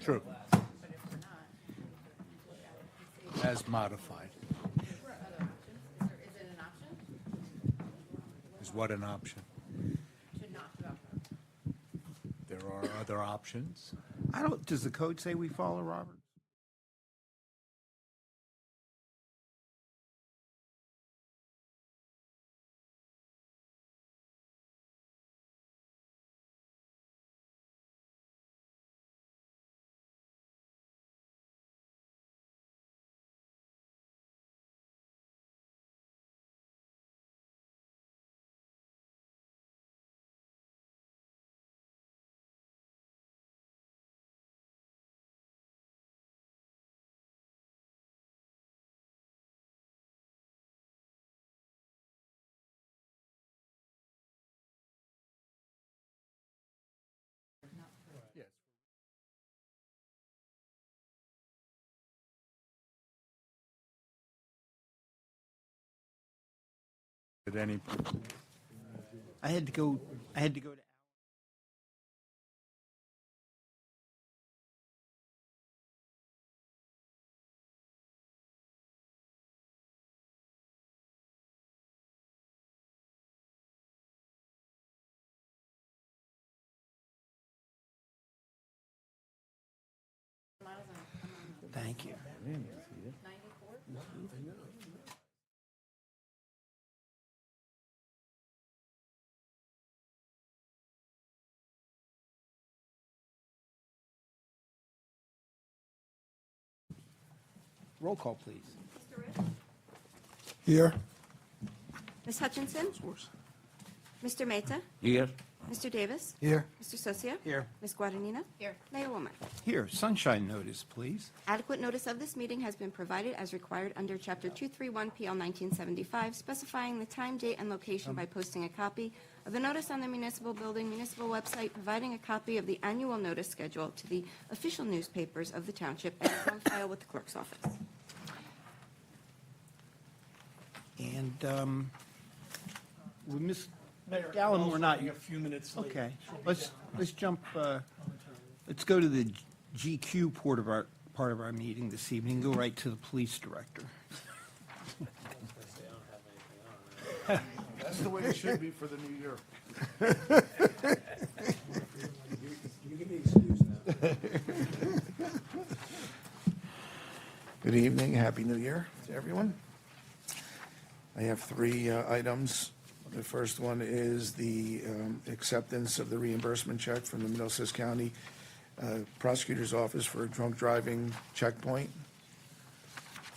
True, But if we're not, we could look at it and see as modified. if there are other options. Is it an option Is what an option? to not develop? There are other options. I don't, does the code say we follow, Robert? Yes. At any, I had to go to. Thank you. 94? Roll call, please. Mr. Rich? Here. Ms. Hutchinson? Mr. Mehta? Here. Mr. Davis? Here. Mr. Socia? Here. Ms. Guadagnino? Here. Mayor Womack? Here, sunshine notice, please. Adequate notice of this meeting has been provided as required under Chapter 231 PL 1975, specifying the time, date, and location by posting a copy of the notice on the municipal building, municipal website, providing a copy of the annual notice schedule to the official newspapers of the township, and is on file with the clerk's office. And, we miss, Mayor, Gallen, we're not. a few minutes late. Okay, let's jump, let's go to the GQ part of our meeting this evening, go right to the police director. That's the way it should be for the new year. You can be excused now. Good evening, Happy New Year to everyone. I have three items. The first one is the acceptance of the reimbursement check from the Middlesex County Prosecutor's Office for a drunk driving checkpoint.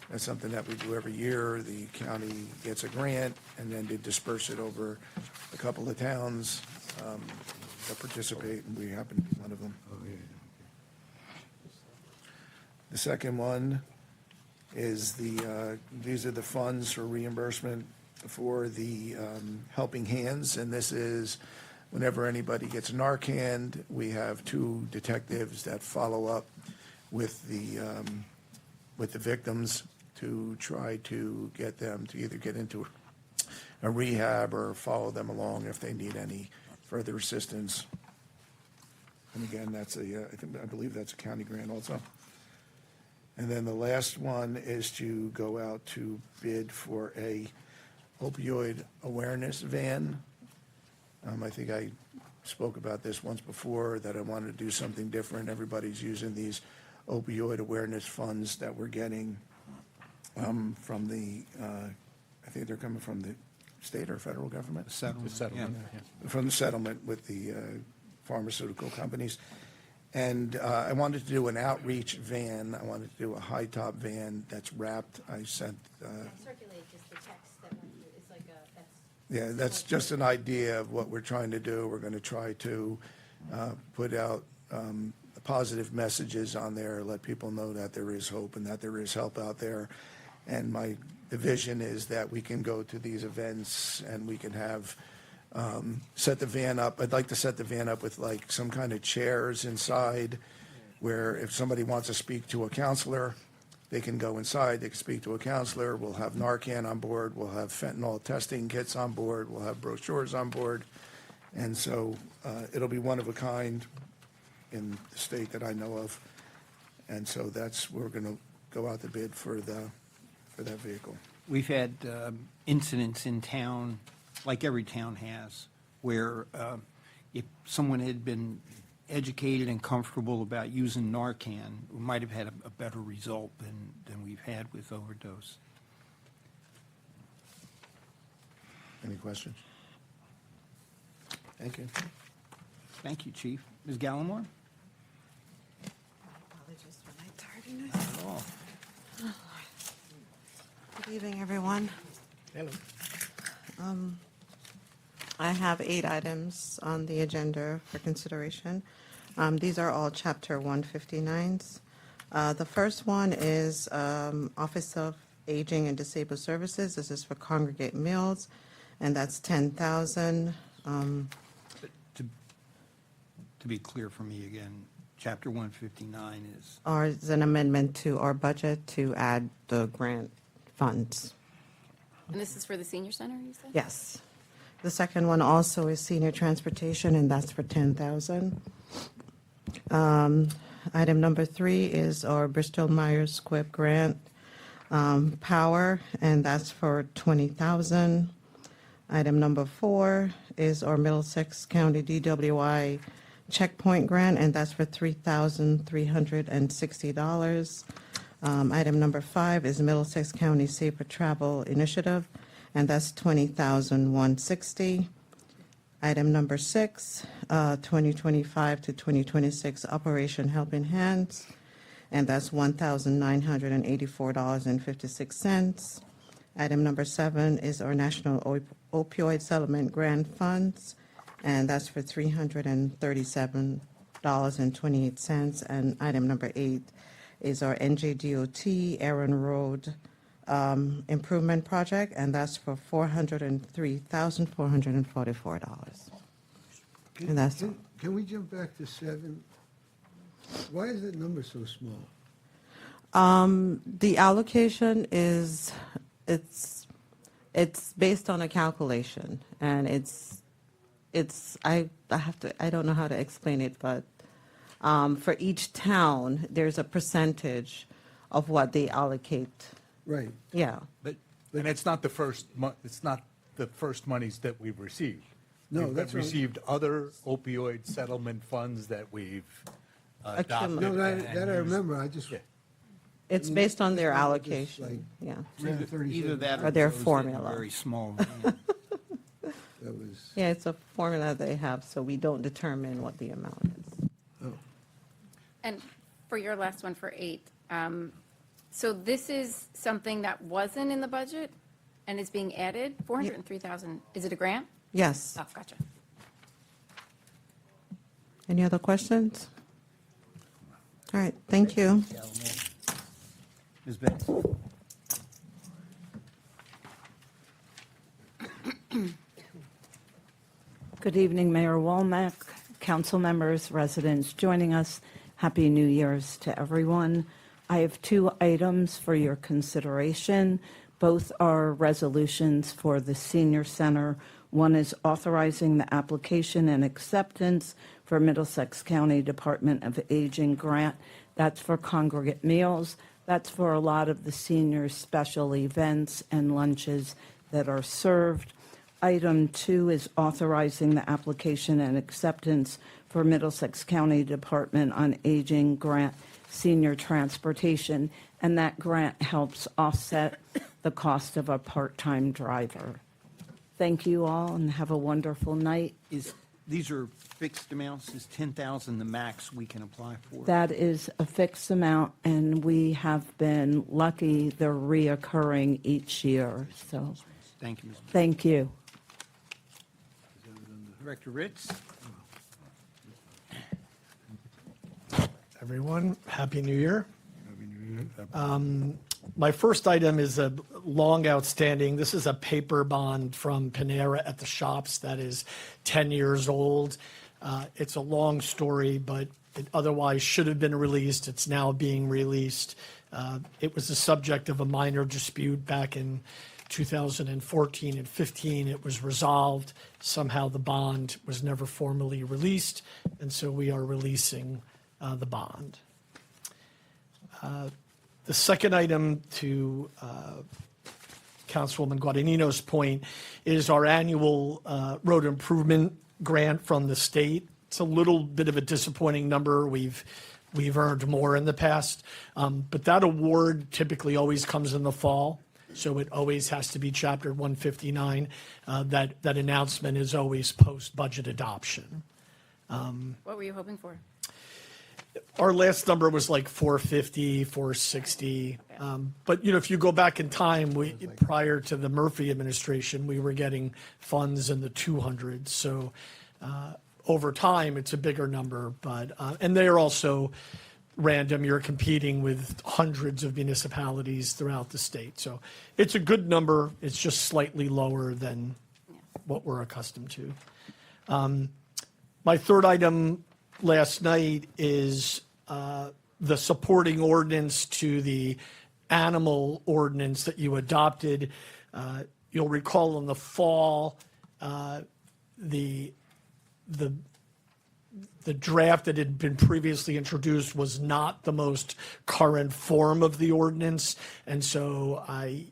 That's something that we do every year. The county gets a grant, and then they disperse it over a couple of towns that participate, and we happen to be one of them. The second one is these are the funds for reimbursement for the Helping Hands, and this is whenever anybody gets Narcan, we have two detectives that follow up with the victims to try to get them to either get into a rehab or follow them along if they need any further assistance. And again, that's I believe that's a county grant also. And then the last one is to go out to bid for a opioid awareness van. I think I spoke about this once before, that I wanted to do something different. Everybody's using these opioid awareness funds that we're getting from the, I think they're coming from the state or federal government? Settlement. settlement, Yeah. yeah. From the settlement with the pharmaceutical companies. And I wanted to do an outreach van. I wanted to do a high-top van that's wrapped. I sent, Circulate just the text that went through, it's like a, that's. yeah, that's just an idea of what we're trying to do. We're going to try to put out positive messages on there, let people know that there is hope and that there is help out there. And the vision is that we can go to these events and we can have, set the van up. I'd like to set the van up with like some kind of chairs inside where if somebody wants to speak to a counselor, they can go inside, they can speak to a counselor. We'll have Narcan on board, we'll have fentanyl testing kits on board, we'll have brochures on board. And so it'll be one of a kind in the state that I know of. And so we're going to go out the bid for that vehicle. We've had incidents in town, like every town has, where if someone had been educated and comfortable about using Narcan, we might have had a better result than we've had with overdose. Any questions? Thank you. Thank you, Chief. Ms. Gallimore? Apologies for my tardiness. Not at all. Good evening, everyone. Hello. I have 8 items on the agenda for consideration. These are all Chapter 159s. The first one is Office of Aging and Disabled Services. This is for congregate meals, and that's $10,000. To be clear for me again, Chapter 159 is, Ours is an amendment to our budget to add the grant funds. And this is for the senior center, you said? Yes. The second one also is senior transportation, and that's for $10,000. Item number 3 is our Bristol-Myers Squibb grant, power, and that's for $20,000. Item number 4 is our Middlesex County DWI checkpoint grant, and that's for $3,360. Item number 5 is Middlesex County Safer Travel Initiative, and that's $20,160. Item number 6, 2025 to 2026 Operation Helping Hands, and that's $1,984.56. Item number 7 is our National Opioid Settlement Grant Funds, and that's for $337.28. And item number 8 is our NJDOT Aaron Road Improvement Project, and that's for $403,444. And that's, Can we jump back to 7? Why is that number so small? the allocation is, it's based on a calculation, and I don't know how to explain it, but for each town, there's a percentage of what they allocate. Right. Yeah. and it's not the first monies that we've received. No, We've that's right. received other opioid settlement funds that we've adopted. Accumulated. No, and that I used. remember, I just. Yeah. It's based on their This one was just allocation, yeah. either that Or or their those that are formula. very small. That was, Yeah, it's a formula they have, so we don't determine what the amount is. oh, And for your last one for 8, so this is something that wasn't in the budget and is being added, 403,000, is it a grant? Yes. Oh, gotcha. Any other questions? All right, thank you. Ms. Betts? Good evening, Mayor Walmack, council members, residents joining us. Happy New Year's to everyone. I have 2 items for your consideration. Both are resolutions for the senior center. One is authorizing the application and acceptance for Middlesex County Department of Aging grant. That's for congregate meals. That's for a lot of the seniors' special events and lunches that are served. Item 2 is authorizing the application and acceptance for Middlesex County Department on Aging grant senior transportation, and that grant helps offset the cost of a part-time driver. Thank you all and have a wonderful night. These are fixed amounts, is 10,000 the max we can apply for? That is a fixed amount, and we have been lucky they're reoccurring each year, so Thank you, Ms. Betts. thank you. Director Ritz? Everyone, Happy New Year. My first item is a long outstanding. This is a paper bond from Panera at the shops that is 10 years old. It's a long story, but it otherwise should have been released. It's now being released. It was the subject of a minor dispute back in 2014 and 15. It was resolved. Somehow the bond was never formally released, and so we are releasing the bond. The second item, to Councilwoman Guadagnino's point, is our annual road improvement grant from the state. It's a little bit of a disappointing number. We've earned more in the past, but that award typically always comes in the fall, so it always has to be Chapter 159. That announcement is always post-budget adoption. What were you hoping for? Our last number was like 450, 460. But, if you go back in time, prior to the Murphy administration, we were getting funds in the 200s. So over time, it's a bigger number. But, and they are also random. You're competing with hundreds of municipalities throughout the state. So it's a good number. It's just slightly lower than what we're accustomed to. My third item last night is the supporting ordinance to the animal ordinance that you adopted. You'll recall in the fall, the draft that had been previously introduced was not the most current form of the ordinance, and so I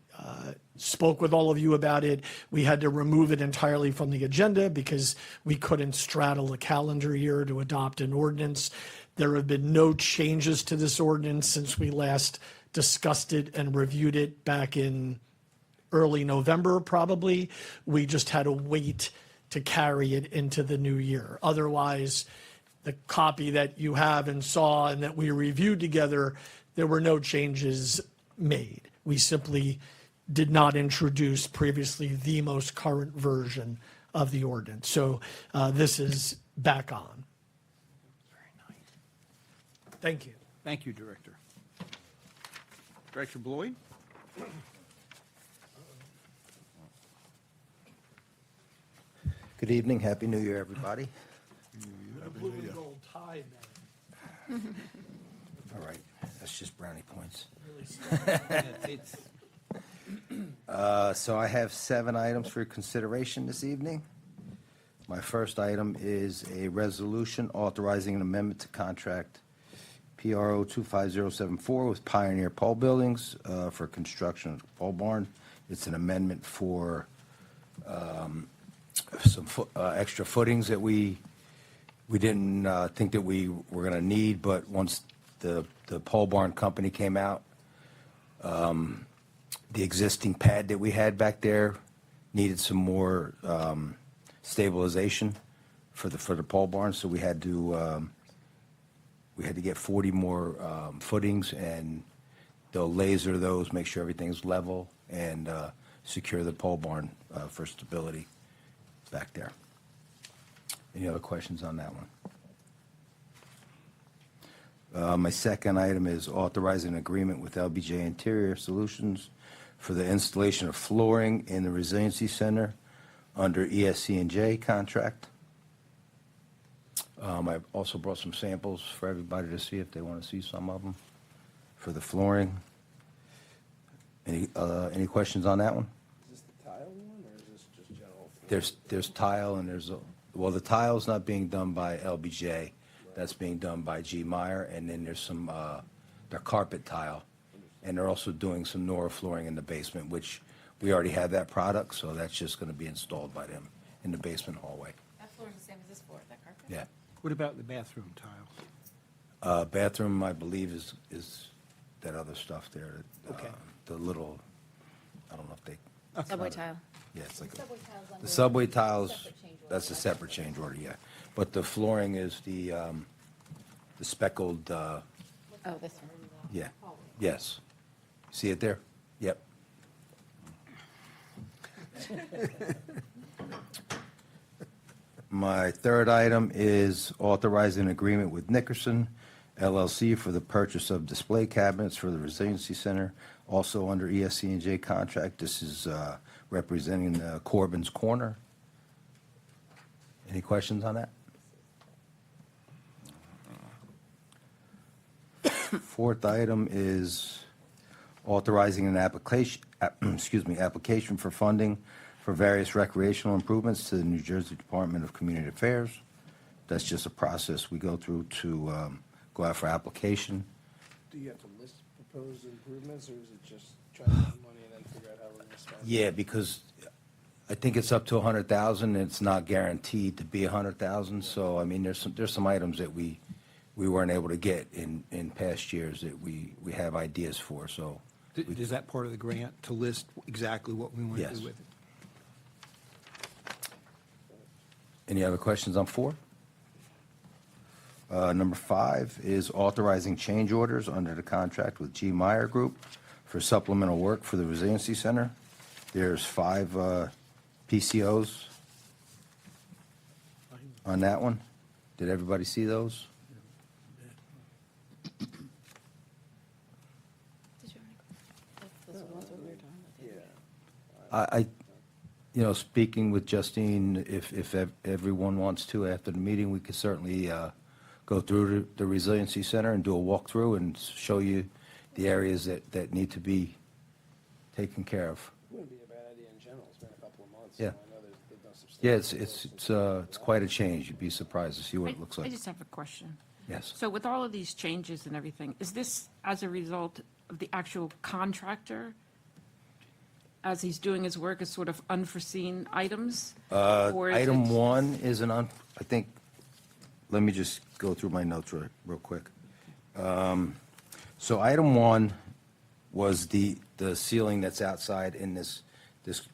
spoke with all of you about it. We had to remove it entirely from the agenda because we couldn't straddle a calendar year to adopt an ordinance. There have been no changes to this ordinance since we last discussed it and reviewed it back in early November, probably. We just had to wait to carry it into the new year. Otherwise, the copy that you have and saw and that we reviewed together, there were no changes made. We simply did not introduce previously the most current version of the ordinance. So this is back on. Very nice. Thank you. Thank you, Director. Director Bloyd? Good evening. Happy New Year, everybody. Blue and gold tie, man. All right, that's just brownie points. It's So I have 7 items for consideration this evening. My first item is a resolution authorizing an amendment to contract PRO 25074 with Pioneer Pole Buildings for construction of the pole barn. It's an amendment for some extra footings that we didn't think that we were going to need, but once the pole barn company came out, the existing pad that we had back there needed some more stabilization for the pole barn, so we had to get 40 more footings, and they'll laser those, make sure everything's level, and secure the pole barn for stability back there. Any other questions on that one? My second item is authorizing an agreement with LBJ Interior Solutions for the installation of flooring in the Resiliency Center under ESC&J contract. I've also brought some samples for everybody to see if they want to see some of them for the flooring. Any questions on that one? Is this the tile one, or is this just general? There's tile, and well, the tile's not being done by LBJ. That's being done by G. Meyer, and then there's some, their carpet tile. And they're also doing some Nora flooring in the basement, which we already have that product, so that's just going to be installed by them in the basement hallway. That floor is the same as this floor, that carpet? Yeah. What about the bathroom tiles? Bathroom, I believe, is that other stuff there. Okay. The little, I don't know if they. Subway tile. Yeah, it's like the subway tiles. That's a separate change order, yeah. But the flooring is the speckled. Oh, this one. Yeah. Yes. See it there? Yep. My third item is authorizing an agreement with Nickerson LLC for the purchase of display cabinets for the Resiliency Center, also under ESC&J contract. This is representing Corbin's Corner. Any questions on that? Fourth item is authorizing an application for funding for various recreational improvements to the New Jersey Department of Community Affairs. That's just a process we go through to go out for application. Do you have to list proposed improvements, or is it just try to get money and then figure out how we're gonna spend it? Yeah, because I think it's up to 100,000, and it's not guaranteed to be 100,000, so, I mean, there's some items that we weren't able to get in past years that we have ideas for, so. Is that part of the grant, to list exactly what we want to Yes. do with it? Any other questions on 4? Number 5 is authorizing change orders under the contract with G. Meyer Group for supplemental work for the Resiliency Center. There's 5 PCOs on that one. Did everybody see those? Speaking with Justine, if everyone wants to, after the meeting, we could certainly go through the Resiliency Center and do a walkthrough and show you the areas that need to be taken care of. Wouldn't be a bad idea in general. It's been a couple of months. Yeah. So I know they've done substantial. Yeah, it's quite a change. You'd be surprised to see what it looks I like. just have a question. Yes. So with all of these changes and everything, is this as a result of the actual contractor, as he's doing his work, as sort of unforeseen items? Or is Item it- 1 is I think, let me just go through my notes real quick. So item 1 was the ceiling that's outside in this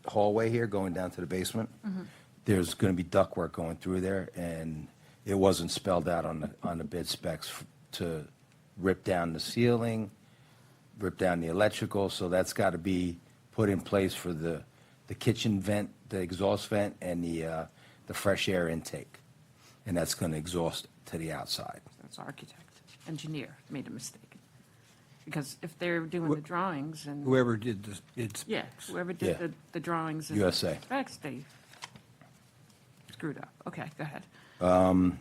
hallway here going down to the basement. There's going to be ductwork going through there, and it wasn't spelled out on the bid specs to rip down the ceiling, rip down the electrical, so that's got to be put in place for the kitchen vent, the exhaust vent, and the fresh air intake. And that's going to exhaust to the outside. That's architect, engineer made a mistake. Because if they're doing the drawings and, Whoever did this, it's. yeah, whoever Yeah. did the drawings and USA. specs, they screwed up. Okay, go ahead. Do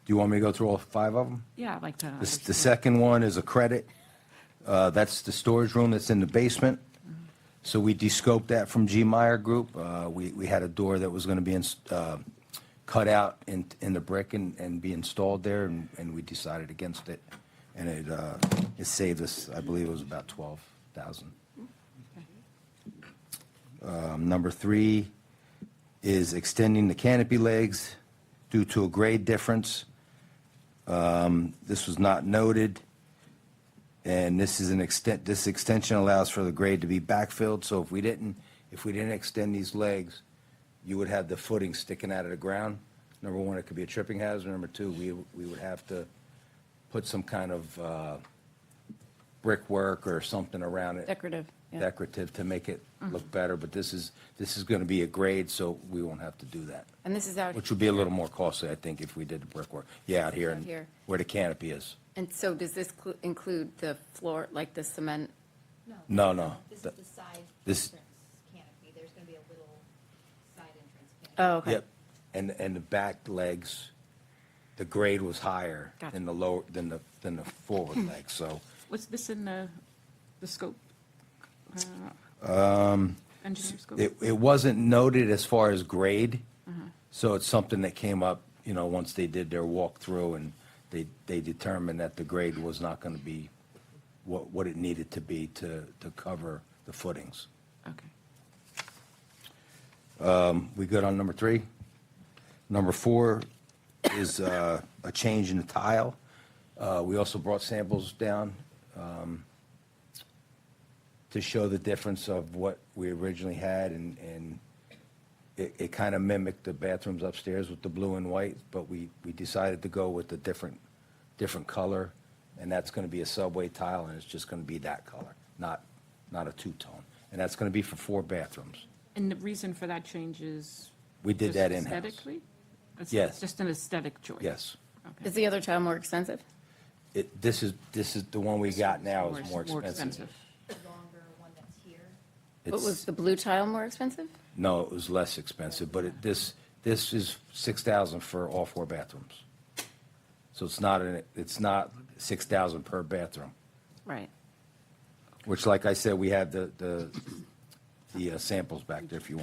you want me to go through all 5 of them? Yeah, I'd like to The understand. second one is a credit. That's the storage room that's in the basement. So we descoped that from G. Meyer Group. We had a door that was going to be cut out in the brick and be installed there, and we decided against it. And it saved us, I believe it was about $12,000. Number 3 is extending the canopy legs due to a grade difference. This was not noted, and this extension allows for the grade to be backfilled, so if we didn't extend these legs, you would have the footing sticking out of the ground. Number 1, it could be a tripping hazard. Number 2, we would have to put some kind of brickwork or something around it. Decorative, yeah. Decorative to make it look better, but this is going to be a grade, so we won't have to do that. And this is out. Which would be a little more costly, I think, if we did the brickwork. Yeah, out here, Out here. where the canopy is. And so does this include the floor, like the cement? No, no. This is The- the side this- entrance canopy. There's going to be a little side entrance canopy. Oh, okay. Yep. And the back legs, the grade was higher Gotcha. than the forward legs, so. Was this in the scope? Engineer scope? It wasn't noted as far as grade, so it's something that came up, once they did their walkthrough, and they determined that the grade was not going to be what it needed to be to cover the footings. Okay. We good on number 3? Number 4 is a change in the tile. We also brought samples down to show the difference of what we originally had, and it kind of mimicked the bathrooms upstairs with the blue and white, but we decided to go with a different color, and that's going to be a subway tile, and it's just going to be that color, not a two-tone. And that's going to be for 4 bathrooms. And the reason for that change is? We did just that in-house. Aesthetically? It's Yes. Just an aesthetic choice? Yes. Okay. Is the other tile more expensive? This is the one we got now is more More expensive. The longer one that's here. But was It's, the blue tile more expensive? no, it was less expensive, but this is $6,000 for all 4 bathrooms. So it's not $6,000 per bathroom, Right. which, like I said, we have the samples back there if you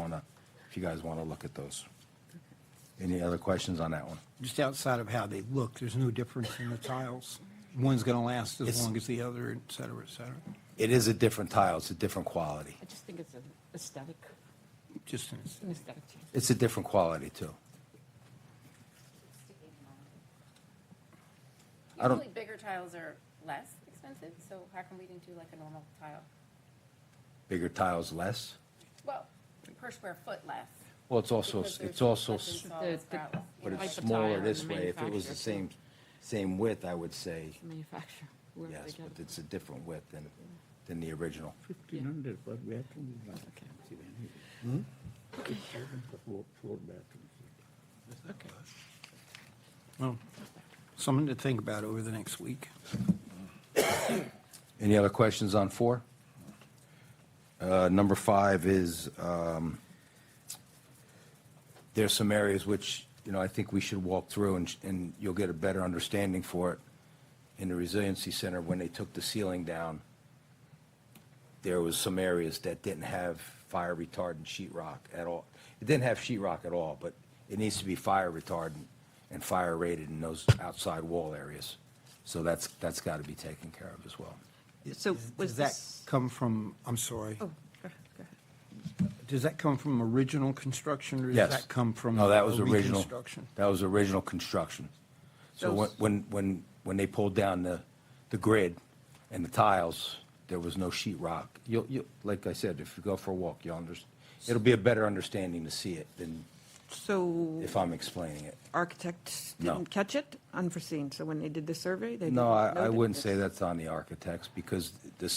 guys want to look at those. Any other questions on that one? Just outside of how they look, there's no difference in the tiles. one's going to last as It's- long as the other, et cetera, et cetera. It is a different tile, it's a different quality. I just think it's an aesthetic, Just in an aesthetic change. It's a different quality, too. I don't- Usually bigger tiles are less expensive, so how come we didn't do like a normal tile? Bigger tiles less. Well, per square foot less. Well, it's also, because there's it's also, less installed The- sprouts, but you know, it's Like the smaller tile this and way. If it was the manufacturer, same width, I would say Manufacturer, whoever they yes, get but it. it's a different width than the original. 1,500 per bedroom. Four bedrooms. Okay. Well, something to think about over the next week. Any other questions on 4? Number 5 is, there's some areas which, I think we should walk through, and you'll get a better understanding for it. In the Resiliency Center, when they took the ceiling down, there was some areas that didn't have fire retardant sheetrock at all. It didn't have sheetrock at all, but it needs to be fire retardant and fire rated in those outside wall areas. So that's got to be taken care of as well. So was Does that this? come from, I'm sorry, Oh, go ahead. does that come from original construction, or does Yes. that come from No, that was a original. reconstruction? That was original construction. So Those- when they pulled down the grid and the tiles, there was no sheetrock. You'll, like I said, if you go for a walk, it'll be a better understanding to see it than So if I'm explaining it. architects No. didn't catch it, unforeseen, so when they did the survey, they didn't No, I note it? wouldn't say that's on the architects, because the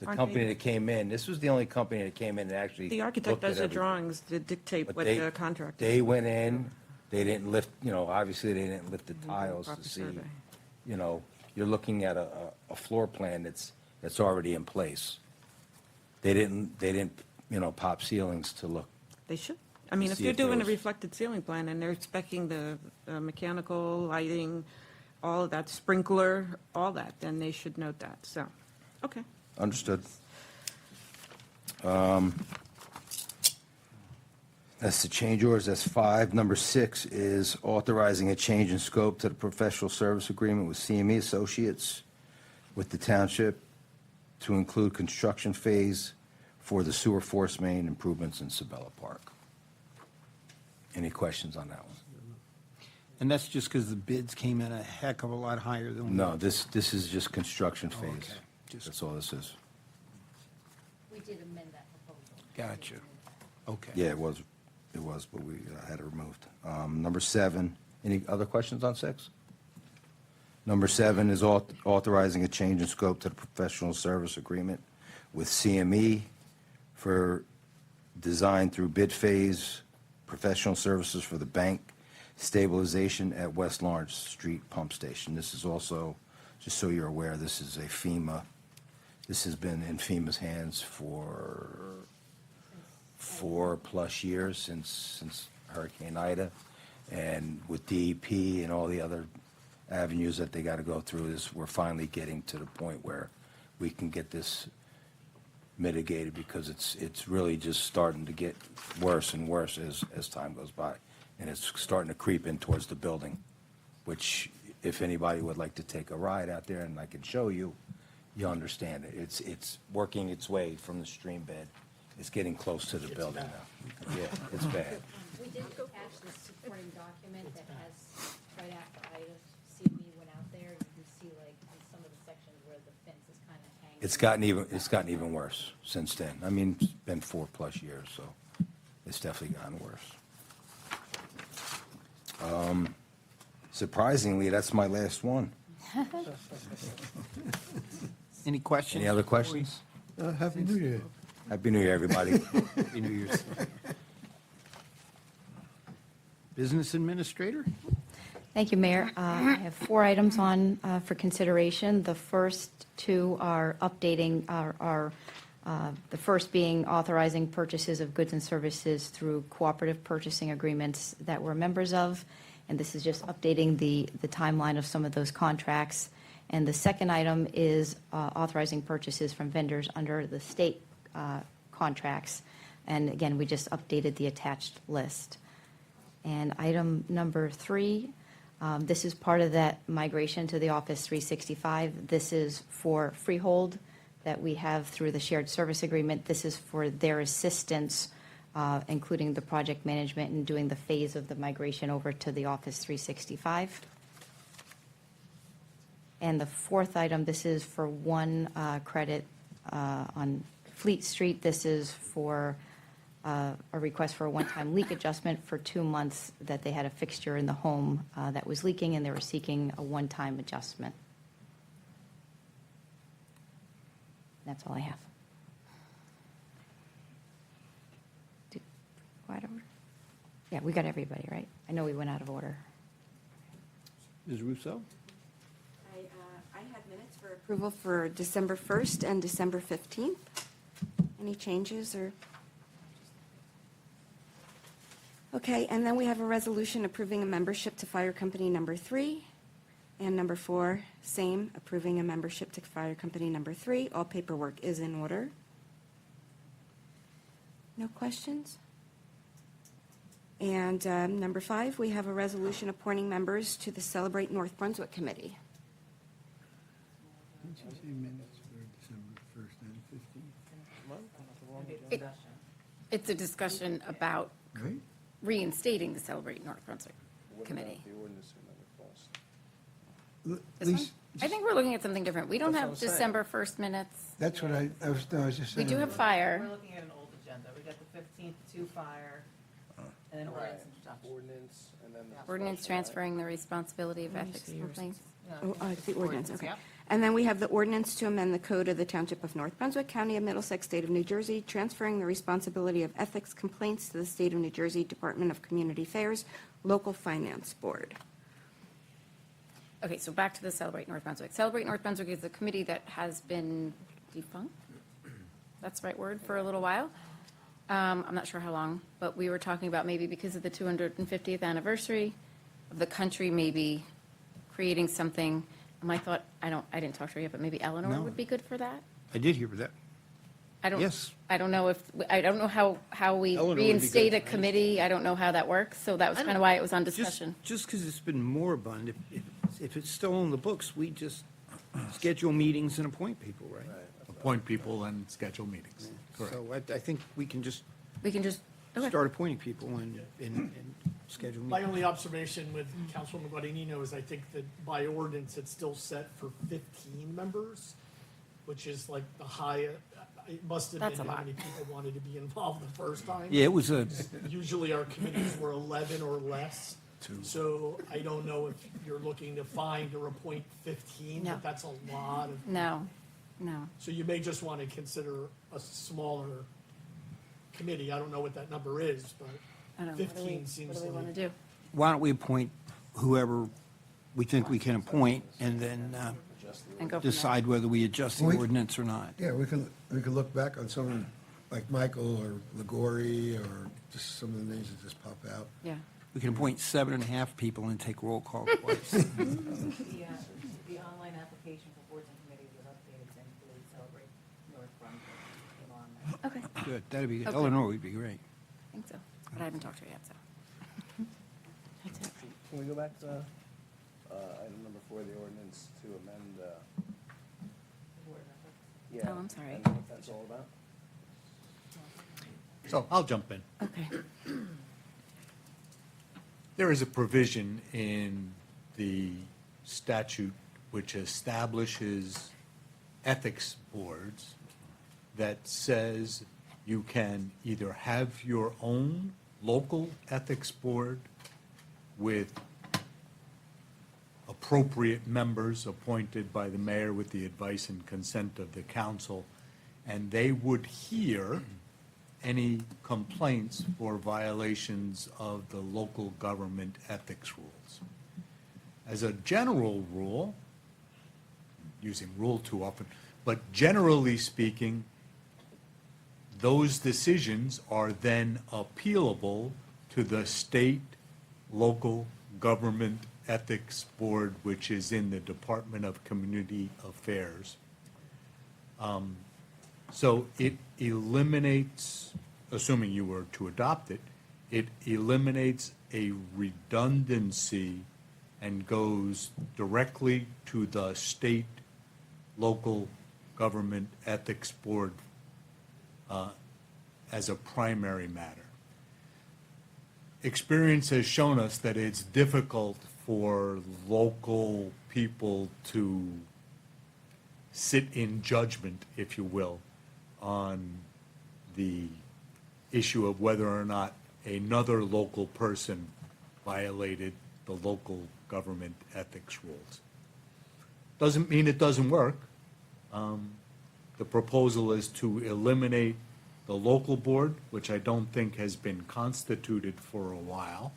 Aren't company they- that came in, this was the only company that came in that actually. The architect looked at does the everything. drawings that dictate But what they- the contract They is. went in, they didn't lift, obviously they didn't lift the tiles proper to see, survey. you're looking at a floor plan that's already in place. They didn't, pop ceilings to look. They should. I mean, if see they're if there doing a was- reflected ceiling plan and they're specing the mechanical, lighting, all of that, sprinkler, all that, then they should note that, so, okay. Understood. That's the change orders, that's 5. Number 6 is authorizing a change in scope to the professional service agreement with CME Associates with the Township to include construction phase for the sewer force main improvements in Sabella Park. Any questions on that one? And that's just because the bids came in a heck of a lot higher than. No, this is just construction phase. Okay. Just- That's all this is. We did amend that proposal. Gotcha. Okay. Yeah, it was, but we had it removed. Number 7, any other questions on 6? Number 7 is authorizing a change in scope to the professional service agreement with CME for design through bid phase, professional services for the bank stabilization at West Lawrence Street Pump Station. This is also, just so you're aware, this is a FEMA, this has been in FEMA's hands for 4+ years, since Hurricane Ida. And with DEP and all the other avenues that they got to go through, we're finally getting to the point where we can get this mitigated, because it's really just starting to get worse and worse as time goes by. And it's starting to creep in towards the building, which if anybody would like to take a ride out there and I can show you, you understand it. It's working its way from the stream bed. It's getting close to the building now. Yeah, it's bad. We did attach the supporting document that has, right after Ida, CME went out there, you can see like in some of the sections where the fence is kind of hanging. It's gotten even worse since then. I mean, it's been 4+ years, so it's definitely gotten worse. Surprisingly, that's my last one. Any questions? Any other questions? Happy New Year. Happy New Year, everybody. Happy New Year's. Business Administrator? Thank you, Mayor. I have 4 items on for consideration. The first 2 are updating the first being authorizing purchases of goods and services through cooperative purchasing agreements that we're members of, and this is just updating the timeline of some of those contracts. And the second item is authorizing purchases from vendors under the state contracts. And again, we just updated the attached list. And item number 3 This is part of that migration to the Office 365. This is for Freehold that we have through the shared service agreement. This is for their assistance, including the project management and doing the phase of the migration over to the Office 365. And the fourth item, this is for one credit on Fleet Street. This is for a request for a one-time leak adjustment for 2 months that they had a fixture in the home that was leaking, and they were seeking a one-time adjustment. That's all I have. Go out of order? Yeah, we got everybody, right? I know we went out of order. Ms. Russo? I had minutes for approval for December 1st and December 15th. Any changes or? Okay, and then we have a resolution approving a membership to Fire Company Number 3. And number 4, same, approving a membership to Fire Company Number 3. All paperwork is in order. No questions? And number 5, we have a resolution appointing members to the Celebrate North Brunswick Committee. Didn't you say minutes for December 1st and 15th? It's a discussion about Right? reinstating the Celebrate North Brunswick Committee. The ordinance amendment cost. This one? Lisa, I think we're looking at something different. We don't That's what have I'm saying. December 1st minutes. that's what I was just We saying. do have fire. We're looking at an old agenda. We got the 15th to fire, and then ordinance introduction. Ordinance and then. the Ordinance special, right? transferring the responsibility of ethics complaints. Oh, it's the ordinance, okay. Yep. And then we have the ordinance to amend the code of the Township of North Brunswick, County of Middlesex, State of New Jersey, transferring the responsibility of ethics complaints to the State of New Jersey Department of Community Affairs, Local Finance Board. Okay, so back to the Celebrate North Brunswick. Celebrate North Brunswick is a committee that has been defunct. That's the right word, for a little while. I'm not sure how long, but we were talking about maybe because of the 250th anniversary of the country, maybe creating something. And I thought, I didn't talk to her yet, but maybe Eleanor No. would be good for that? I did hear that. Yes. I don't know how we Eleanor would be reinstate good. a committee. I don't know how that works, so that was kind of why it was on Just discussion. because it's been moribund, if it's still on the books, we just schedule meetings and appoint people, right? Appoint people and schedule meetings. Correct. So I think we can just We can just, okay. start appointing people and schedule My meetings. only observation with Councilwoman Guadagnino is I think that by ordinance, it's still set for 15 members, which is like the high, it must have That's been a how lot. many people wanted to be involved the first time. Yeah, it was Usually our committees were 11 or less. So I don't know if you're looking to find or appoint 15, No. but that's a lot of, No. so you may just want to consider a smaller committee. I don't know what that number is, but I don't know. 15 seems What do we want like. to do? Why don't we appoint whoever we think we can appoint and then And go from there. decide whether we adjust the We- ordinance or not? Yeah, we can look back on someone like Michael or Legori or just some of the names that just pop out. Yeah. We can appoint 7.5 people and take roll call twice. The online application for boards and committees was updated to include Celebrate North Brunswick. Came on there. Okay, Good, that'd be good. Okay. Eleanor would be great. I think so. But I haven't talked to her yet, so. That's it. Can we go back to item number 4, the ordinance to amend, yeah. Oh, I'm sorry. And what that's all about? So I'll jump in. Okay. There is a provision in the statute which establishes ethics boards that says you can either have your own local ethics board with appropriate members appointed by the mayor with the advice and consent of the council, and they would hear any complaints for violations of the local government ethics rules. As a general rule, using rule too often, but generally speaking, those decisions are then appealable to the state local government ethics board, which is in the Department of Community Affairs. So it eliminates, assuming you were to adopt it, it eliminates a redundancy and goes directly to the state local government ethics board as a primary matter. Experience has shown us that it's difficult for local people to sit in judgment, if you will, on the issue of whether or not another local person violated the local government ethics rules. Doesn't mean it doesn't work. The proposal is to eliminate the local board, which I don't think has been constituted for a while,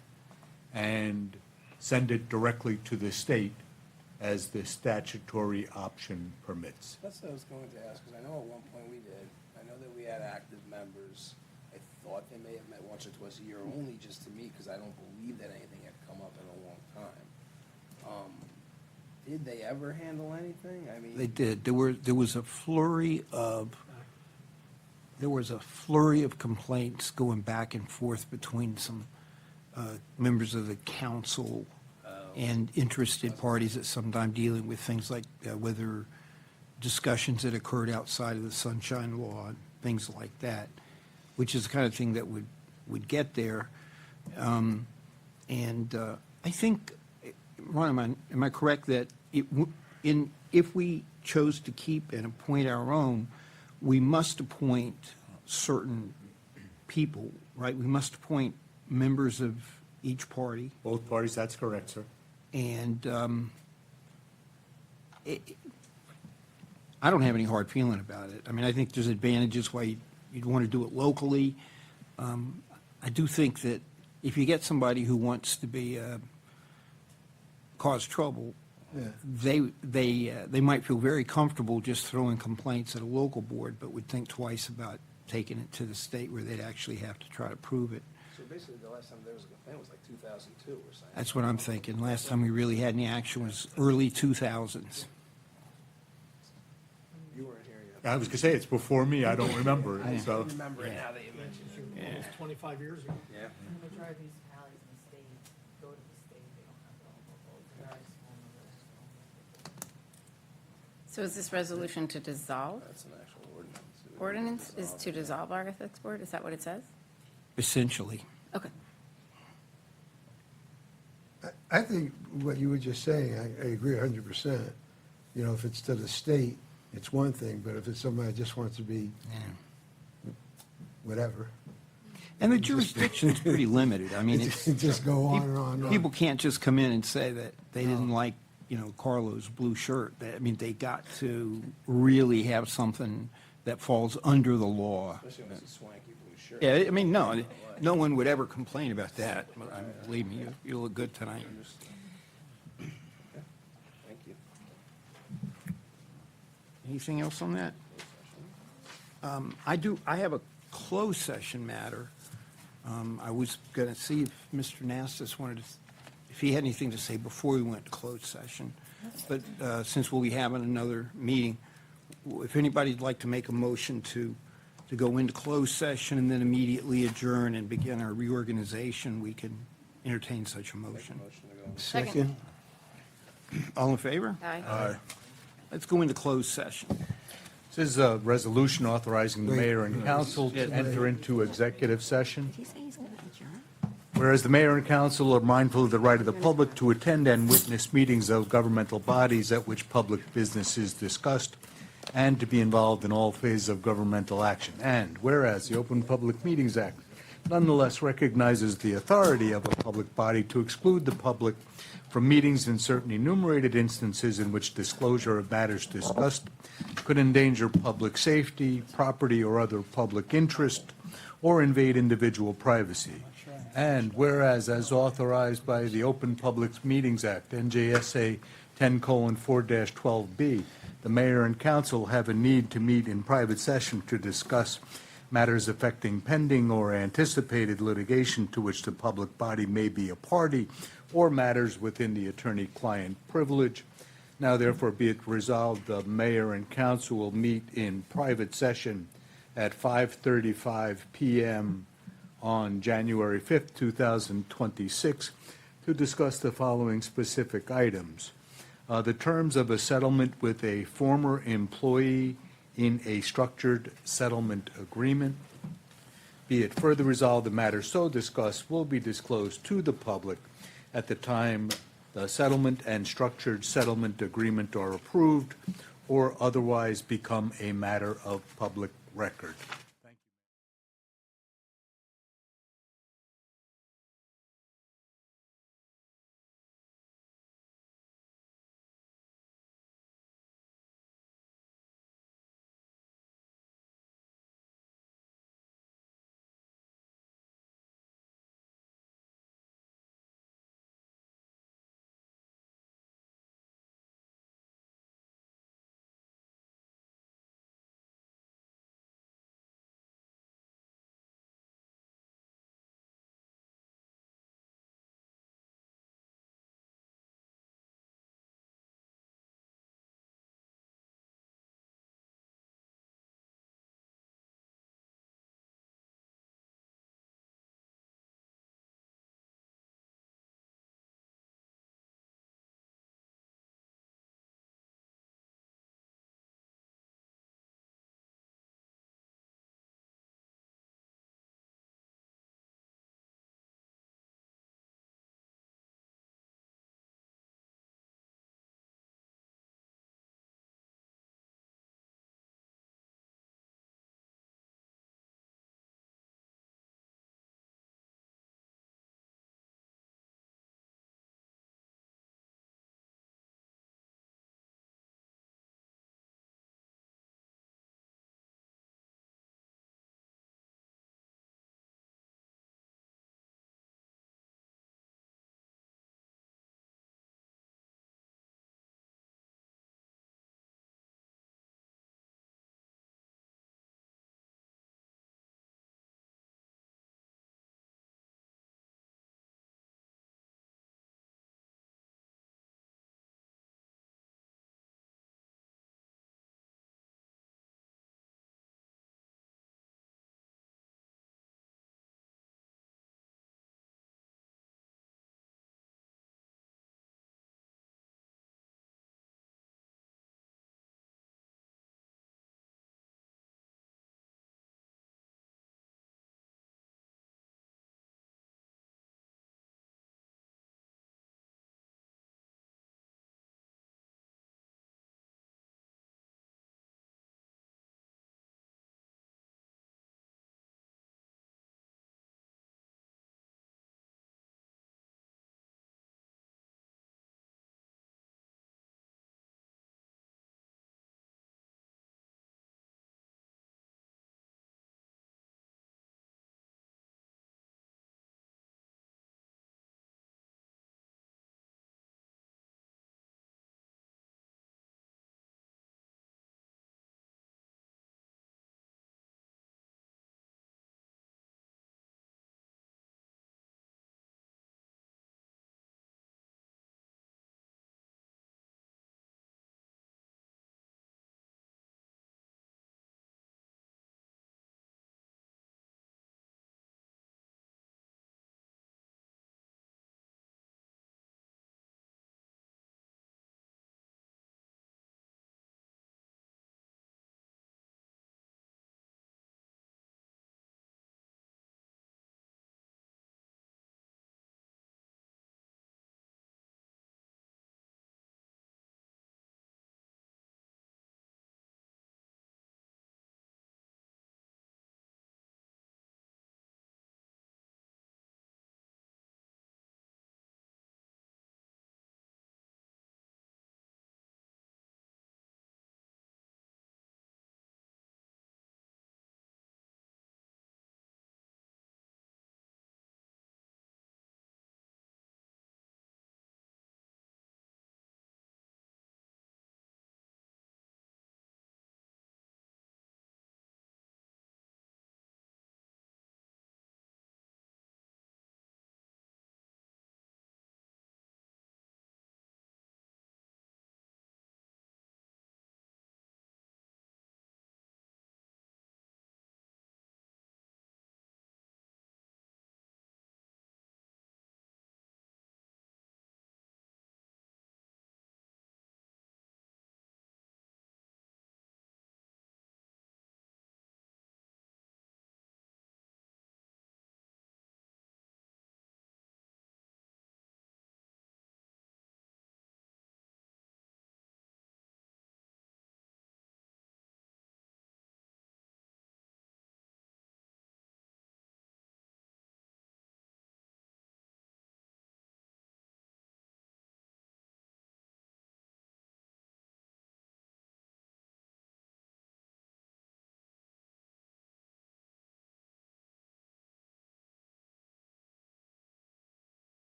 and send it directly to the state as the statutory option permits. That's what I was going to ask, because I know at one point we did. I know that we had active members. I thought they may have met once or twice a year, only just to meet, because I don't believe that anything had come up in a long time. Did they ever handle anything? I mean. They did. There was a flurry of complaints going back and forth between some members of the council and interested parties at some time dealing with things like whether discussions that occurred outside of the Sunshine Law and things like that, which is the kind of thing that would get there. I think, Ron, am I correct that if we chose to keep and appoint our own, we must appoint certain people, right? We must appoint members of each party. Both parties, that's correct, sir. And I don't have any hard feeling about it. I mean, I think there's advantages why you'd want to do it locally. I do think that if you get somebody who wants to be cause trouble, they might feel very comfortable just throwing complaints at a local board, but would think twice about taking it to the state where they'd actually have to try to prove it. So basically, the last time there was a complaint was like 2002 or something. That's what I'm thinking. Last time we really had any action was early 2000s. You weren't here yet. I was gonna say, it's before me, I don't remember it, I so. remember it now that you mentioned it. Almost 25 years ago. Yeah. The majority of municipalities in the state go to the state, they don't have their own local, it's a very small number that has their own local. So is this resolution to dissolve? That's an actual ordinance. Ordinance is to dissolve our ethics board? Is that what it says? Essentially. Okay. I think what you were just saying, I agree 100%. You know, if it's to the state, it's one thing, but if it's somebody that just wants to be whatever. And the jurisdiction's pretty limited. I mean, It it's. just go on and on and on. People can't just come in and say that they didn't like, Carlo's blue shirt. I mean, they got to really have something that falls under the law. Especially when it's a swanky blue shirt. Yeah, I mean, no one would ever complain about that. Believe me, you look good tonight. Okay. Thank you. Anything else on that? I have a closed session matter. I was going to see if Mr. Nastas if he had anything to say before we went to closed session. But since we'll be having another meeting, if anybody'd like to make a motion to go into closed session and then immediately adjourn and begin our reorganization, we can entertain such a motion. Motion to go. Second. All in favor? Aye. Let's go into closed session. This is a resolution authorizing the mayor and council to enter into executive session. Did he say he's going to adjourn? Whereas the mayor and council are mindful of the right of the public to attend and witness meetings of governmental bodies at which public business is discussed, and to be involved in all phases of governmental action. And whereas the Open Public Meetings Act nonetheless recognizes the authority of a public body to exclude the public from meetings in certain enumerated instances in which disclosure of matters discussed could endanger public safety, property, or other public interest, or invade individual privacy. And whereas, as authorized by the Open Public Meetings Act, NJSA 10:4-12B, the mayor and council have a need to meet in private session to discuss matters affecting pending or anticipated litigation to which the public body may be a party, or matters within the attorney-client privilege. Now therefore be it resolved, the mayor and council will meet in private session at 5:35 PM on January 5th, 2026, to discuss the following specific items. The terms of a settlement with a former employee in a structured settlement agreement. Be it further resolved, the matter so discussed will be disclosed to the public at the time the settlement and structured settlement agreement are approved or otherwise become a matter of public record.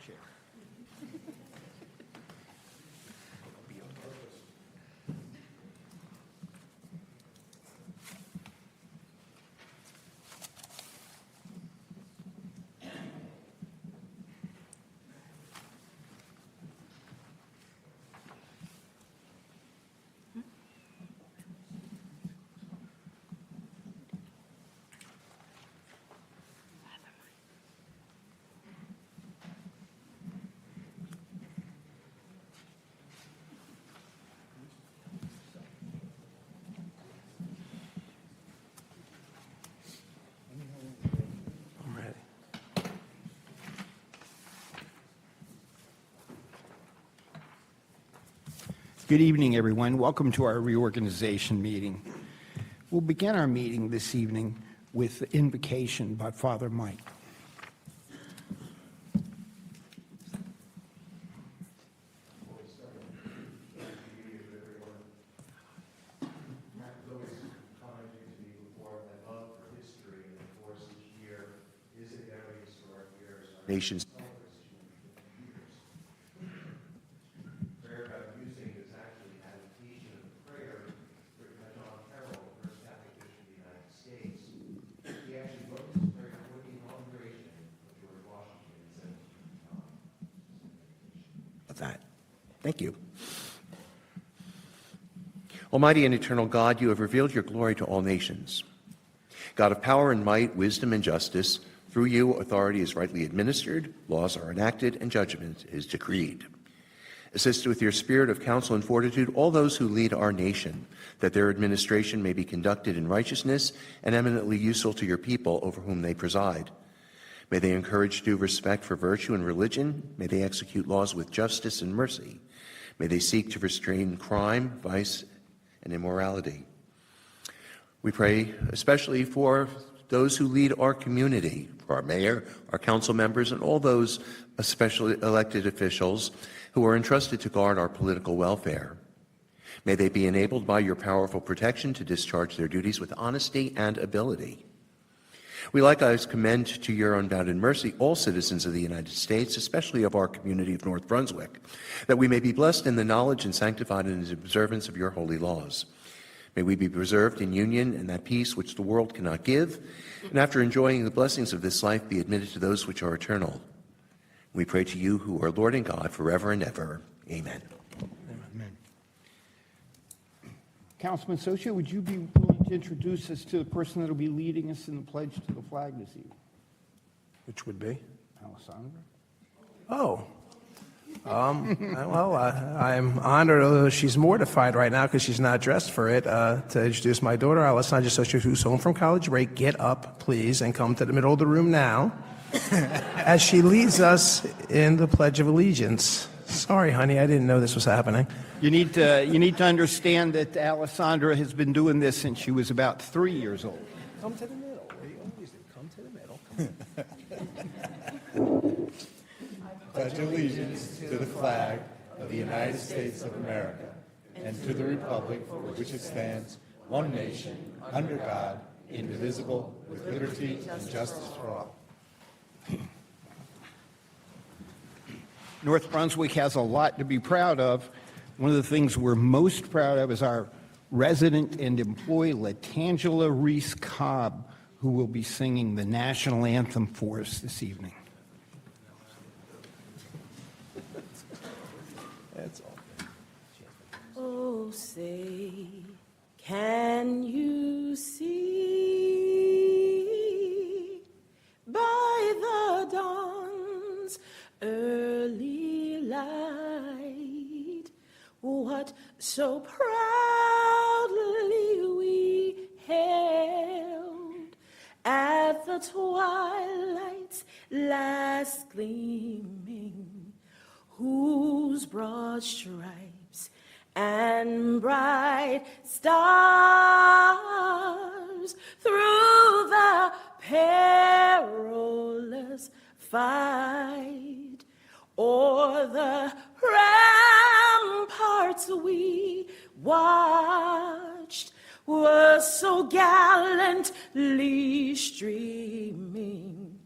chair. I'm ready. Good evening, everyone. Welcome to our reorganization meeting. We'll begin our meeting this evening with the invocation by Father Mike. Nations. Of that. Thank you. Almighty and eternal God, you have revealed your glory to all nations. God of power and might, wisdom and justice, through you authority is rightly administered, laws are enacted, and judgment is decreed. Assist with your spirit of counsel and fortitude all those who lead our nation, that their administration may be conducted in righteousness and eminently useful to your people over whom they preside. May they encourage due respect for virtue and religion. May they execute laws with justice and mercy. May they seek to restrain crime, vice, and immorality. We pray especially for those who lead our community, for our mayor, our council members, and all those especially elected officials who are entrusted to guard our political welfare. May they be enabled by your powerful protection to discharge their duties with honesty and ability. We likewise commend to your unbounded mercy all citizens of the United States, especially of our community of North Brunswick, that we may be blessed in the knowledge and sanctified in the observance of your holy laws. May we be preserved in union and that peace which the world cannot give, and after enjoying the blessings of this life, be admitted to those which are eternal. We pray to you who are Lord and God forever and ever. Amen. Amen. Councilman Socia, would you be willing to introduce us to the person that will be leading us in the pledge to the flag this evening? Which would be? Alessandra? Oh. Well, I'm honored, although she's mortified right now because she's not dressed for it, to introduce my daughter, Alessandra Socia, who's home from college break. Get up, please, and come to the middle of the room now as she leads us in the Pledge of Allegiance. Sorry, honey, I didn't know this was happening. You need to understand that Alessandra has been doing this since she was about 3 years old. Come to the middle. We always do. Come to the middle. Pledge allegiance to the flag of the United States of America and to the republic for which it stands, one nation, under God, indivisible, with liberty and justice for all. North Brunswick has a lot to be proud of. One of the things we're most proud of is our resident and employee, Latangela Reese-Cobb, who will be singing the national anthem for us this evening. That's all. Oh, say, can you see by the dawn's early light what so proudly we hailed at the twilight's last gleaming, whose broad stripes and bright stars through the perilous fight o'er the ramparts we watched were so gallantly streaming,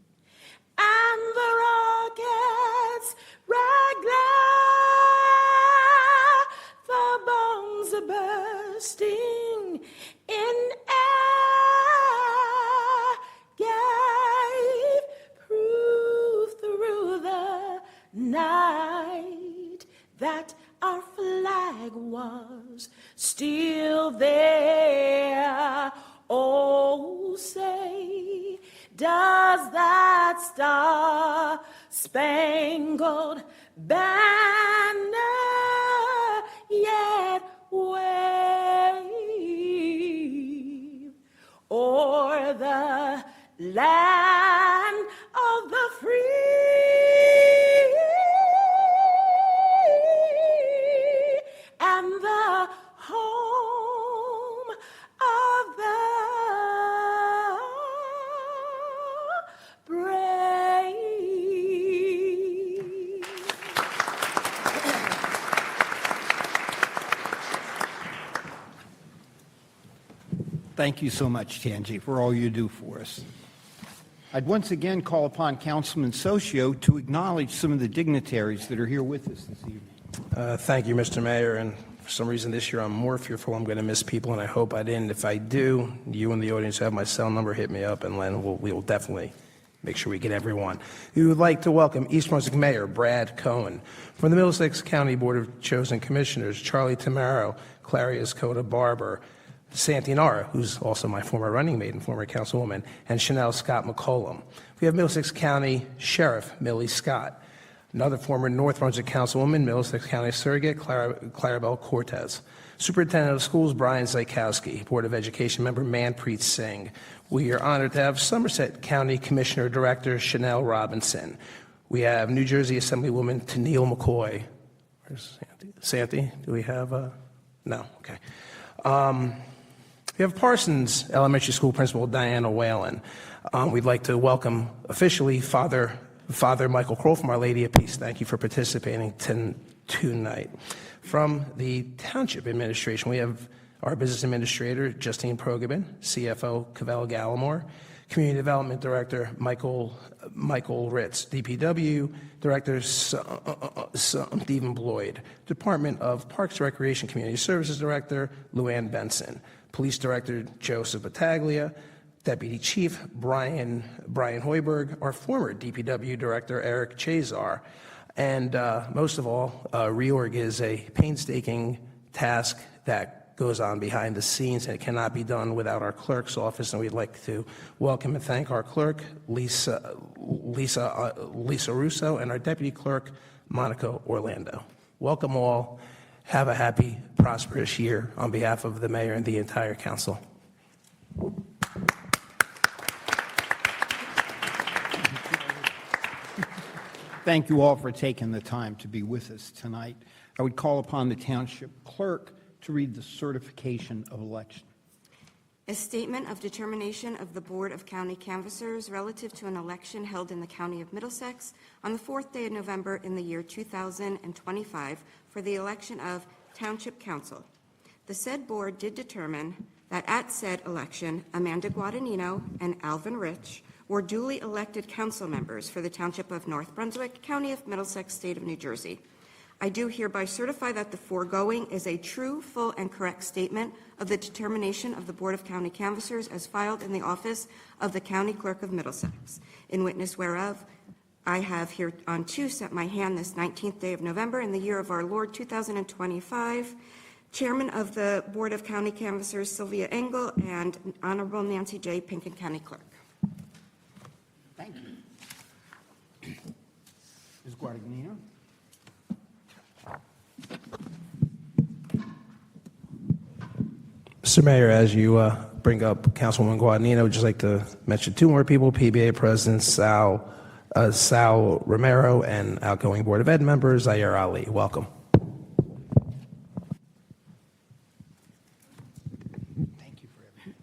and the rockets regular, the bombs are bursting in air, gave proof through the night that our flag was still there. Oh, say, does that star-spangled banner yet wave o'er the land of the free and the home of the brave? Thank you so much, Tanji, for all you do for us. I'd once again call upon Councilman Socio to acknowledge some of the dignitaries that are here with us this evening. Thank you, Mr. Mayor, and for some reason this year I'm more fearful I'm going to miss people, and I hope I didn't. If I do, you in the audience have my cell number, hit me up, and then we will definitely make sure we get everyone. We would like to welcome East Brunswick Mayor Brad Cohen. From the Middlesex County Board of Chosen Commissioners, Charlie Tamaro, Clarius Coda Barber, Santi Nara, who's also my former running mate and former councilwoman, and Chanel Scott McCollum. We have Middlesex County Sheriff Millie Scott, another former North Brunswick councilwoman, Middlesex County Surrogate Clarabelle Cortez, Superintendent of Schools Brian Zykowski, Board of Education member Manpreet Singh. We are honored to have Somerset County Commissioner Director Chanel Robinson. We have New Jersey Assemblywoman Tennille McCoy. Where's Santi? Santi, do we have no? Okay. We have Parsons Elementary School Principal Diana Whalen. We'd like to welcome officially Father Michael Kroll from Our Lady of Peace. Thank you for participating tonight. From the Township Administration, we have our Business Administrator, Justine Progobin, CFO, Cavell Gallimore, Community Development Director, Michael Ritz, DPW Director, Stephen Bloyd, Department of Parks, Recreation, Community Services Director, Luann Benson, Police Director, Joseph Battaglia, Deputy Chief Brian Hoiberg, our former DPW Director, Eric Chazar. And most of all, reorg is a painstaking task that goes on behind the scenes, and it cannot be done without our clerk's office. And we'd like to welcome and thank our clerk, Lisa Russo, and our deputy clerk, Monica Orlando. Welcome all. Have a happy, prosperous year on behalf of the mayor and the entire council. Thank you all for taking the time to be with us tonight. I would call upon the township clerk to read the certification of election. A statement of determination of the Board of County Canvassers relative to an election held in the County of Middlesex on the 4th day of November in the year 2025 for the election of Township Council. The said board did determine that at said election, Amanda Guadagnino and Alvin Rich were duly elected council members for the Township of North Brunswick, County of Middlesex, State of New Jersey. I do hereby certify that the foregoing is a true, full, and correct statement of the determination of the Board of County Canvassers as filed in the office of the County Clerk of Middlesex. In witness whereof, I have hereunto set my hand this 19th day of November in the year of our Lord 2025. Chairman of the Board of County Canvassers, Sylvia Engel, and Honorable Nancy J. Pinkin County Clerk. Thank you. Ms. Guadagnino. Mr. Mayor, as you bring up Councilwoman Guadagnino, I'd just like to mention two more people, PBA President Sal Romero and outgoing Board of Ed member Zaire Ali. Welcome. Thank you for everything.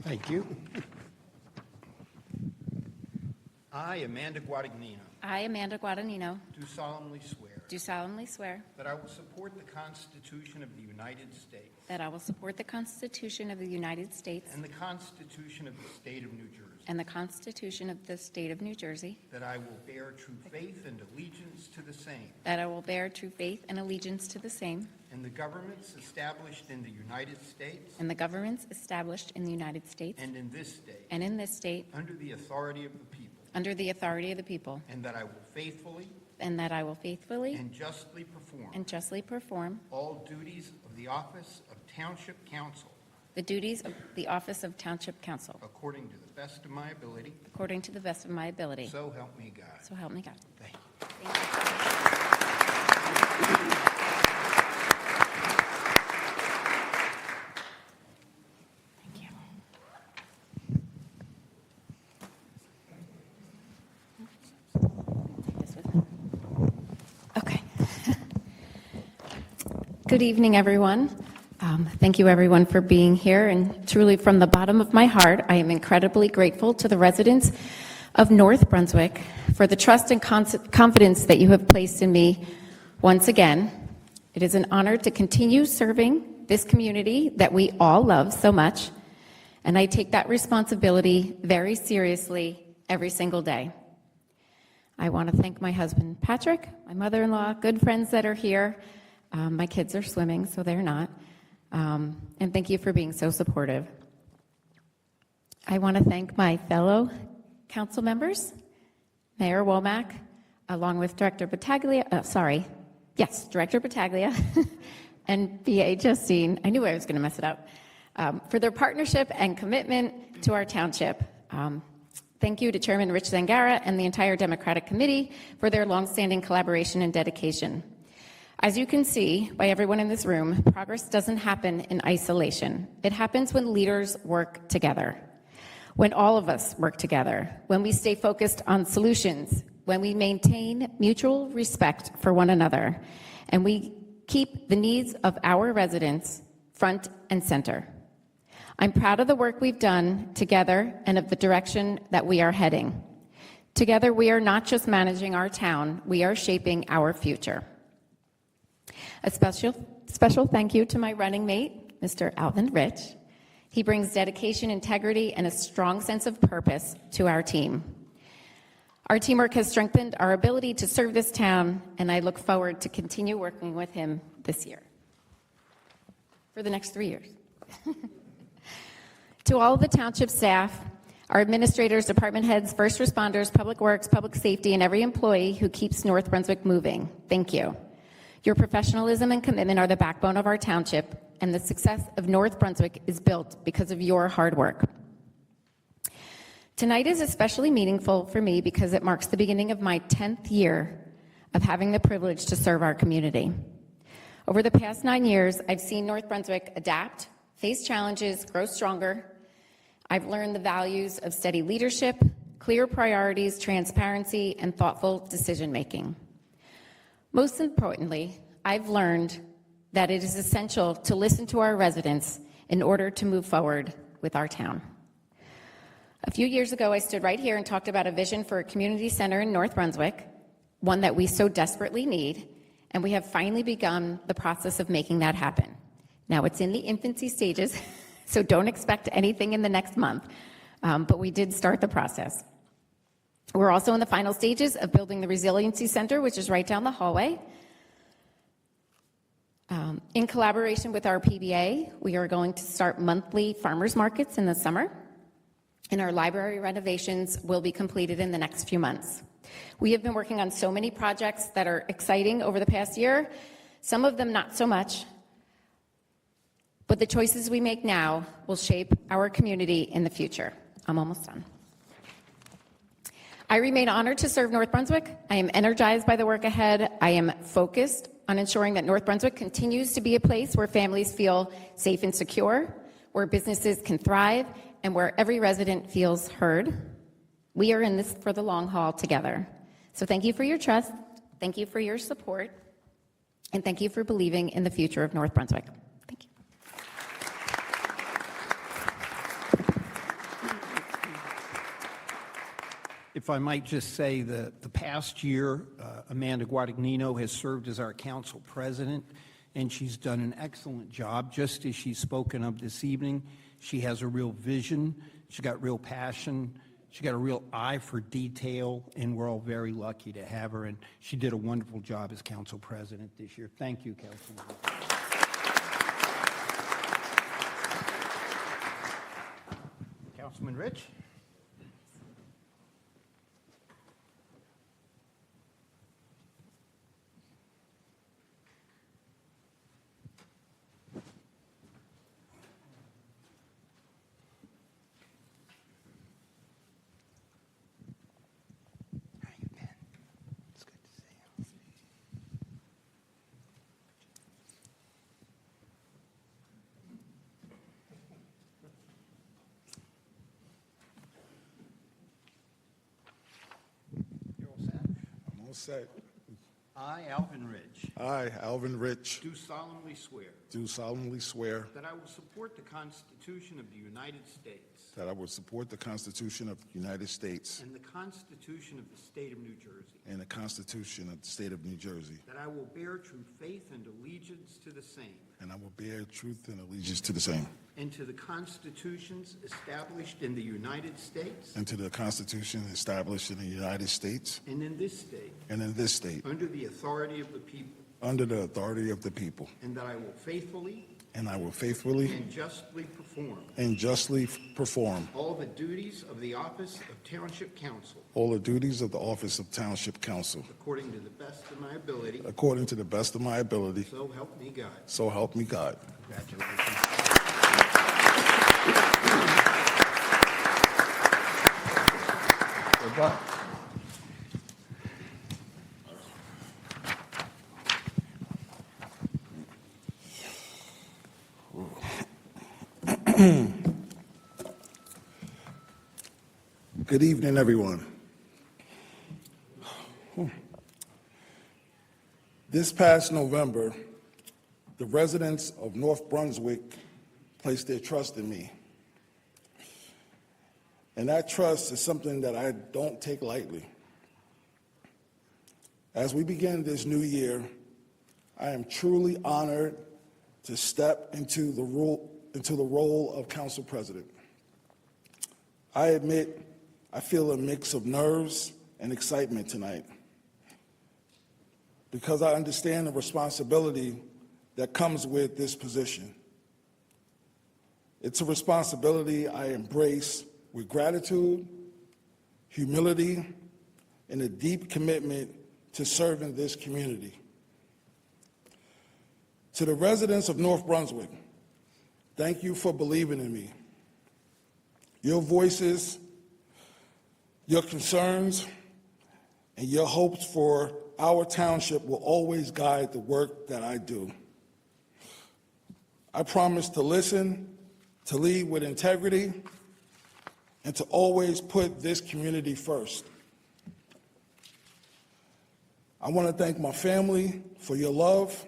Thank you. I, Amanda Guadagnino, I, Amanda Guadagnino, do solemnly swear do solemnly swear that I will support the Constitution of the United States that I will support the Constitution of the United States and the Constitution of the State of New Jersey, and the Constitution of the State of New Jersey, that I will bear true faith and allegiance to the same that I will bear true faith and allegiance to the same, and the governments established in the United States and the governments established in the United States and in this state and in this state under the authority of the people, under the authority of the people, and that I will faithfully and that I will faithfully and justly perform and justly perform all duties of the office of Township Council the duties of the office of Township Council according to the best of my ability, according to the best of my ability. so help me God. So help me God. Thank you. Thank you. Take this with me. Okay. Good evening, everyone. Thank you, everyone, for being here. And truly, from the bottom of my heart, I am incredibly grateful to the residents of North Brunswick for the trust and confidence that you have placed in me once again. It is an honor to continue serving this community that we all love so much, and I take that responsibility very seriously every single day. I want to thank my husband, Patrick, my mother-in-law, good friends that are here. My kids are swimming, so they're not. And thank you for being so supportive. I want to thank my fellow council members, Mayor Womack, along with Director Battaglia, Director Battaglia, and BA Justine. I knew I was going to mess it up, for their partnership and commitment to our township. Thank you to Chairman Rich Zangara and the entire Democratic Committee for their longstanding collaboration and dedication. As you can see by everyone in this room, progress doesn't happen in isolation. It happens when leaders work together, when all of us work together, when we stay focused on solutions, when we maintain mutual respect for one another, and we keep the needs of our residents front and center. I'm proud of the work we've done together and of the direction that we are heading. Together, we are not just managing our town, we are shaping our future. A special thank you to my running mate, Mr. Alvin Rich. He brings dedication, integrity, and a strong sense of purpose to our team. Our teamwork has strengthened our ability to serve this town, and I look forward to continue working with him this year, for the next 3 years. To all of the township staff, our administrators, department heads, first responders, public works, public safety, and every employee who keeps North Brunswick moving, thank you. Your professionalism and commitment are the backbone of our township, and the success of North Brunswick is built because of your hard work. Tonight is especially meaningful for me because it marks the beginning of my 10th year of having the privilege to serve our community. Over the past 9 years, I've seen North Brunswick adapt, face challenges, grow stronger. I've learned the values of steady leadership, clear priorities, transparency, and thoughtful decision-making. Most importantly, I've learned that it is essential to listen to our residents in order to move forward with our town. A few years ago, I stood right here and talked about a vision for a community center in North Brunswick, one that we so desperately need, and we have finally begun the process of making that happen. Now, it's in the infancy stages, so don't expect anything in the next month, but we did start the process. We're also in the final stages of building the Resiliency Center, which is right down the hallway. In collaboration with our PBA, we are going to start monthly farmers markets in the summer, and our library renovations will be completed in the next few months. We have been working on so many projects that are exciting over the past year, some of them not so much, but the choices we make now will shape our community in the future. I'm almost done. I remain honored to serve North Brunswick. I am energized by the work ahead. I am focused on ensuring that North Brunswick continues to be a place where families feel safe and secure, where businesses can thrive, and where every resident feels heard. We are in this for the long haul together. So thank you for your trust, thank you for your support, and thank you for believing in the future of North Brunswick. Thank you. If I might just say, the past year, Amanda Guadagnino has served as our council president, and she's done an excellent job, just as she's spoken of this evening. She has a real vision, she's got real passion, she's got a real eye for detail, and we're all very lucky to have her, and she did a wonderful job as council president this year. Thank you, Councilman. Councilman Rich? I'm all set. I, Alvin Ridge, I, Alvin Rich, do solemnly swear do solemnly swear that I will support the Constitution of the United States that I will support the Constitution of the United States and the Constitution of the State of New Jersey, and the Constitution of the State of New Jersey, that I will bear true faith and allegiance to the same and I will bear truth and allegiance to the same, and to the constitutions established in the United States and to the Constitution established in the United States and in this state, and in this state, under the authority of the people, under the authority of the people, and that I will faithfully and I will faithfully and justly perform and justly perform all the duties of the office of Township Council all the duties of the office of Township Council according to the best of my ability, according to the best of my ability, so help me God. so help me God. Congratulations. Good luck. Good evening, everyone. This past November, the residents of North Brunswick placed their trust in me. And that trust is something that I don't take lightly. As we begin this new year, I am truly honored to step into the role of council president. I admit I feel a mix of nerves and excitement tonight because I understand the responsibility that comes with this position. It's a responsibility I embrace with gratitude, humility, and a deep commitment to serving this community. To the residents of North Brunswick, thank you for believing in me. Your voices, your concerns, and your hopes for our township will always guide the work that I do. I promise to listen, to lead with integrity, and to always put this community first. I want to thank my family for your love,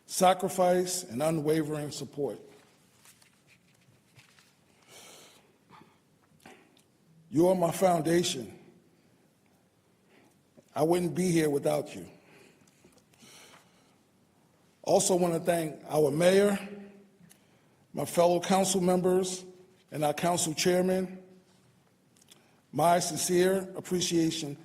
sacrifice, and unwavering support. You are my foundation. I wouldn't be here without you. Also want to thank our mayor, my fellow council members, and our council chairman. My sincere appreciation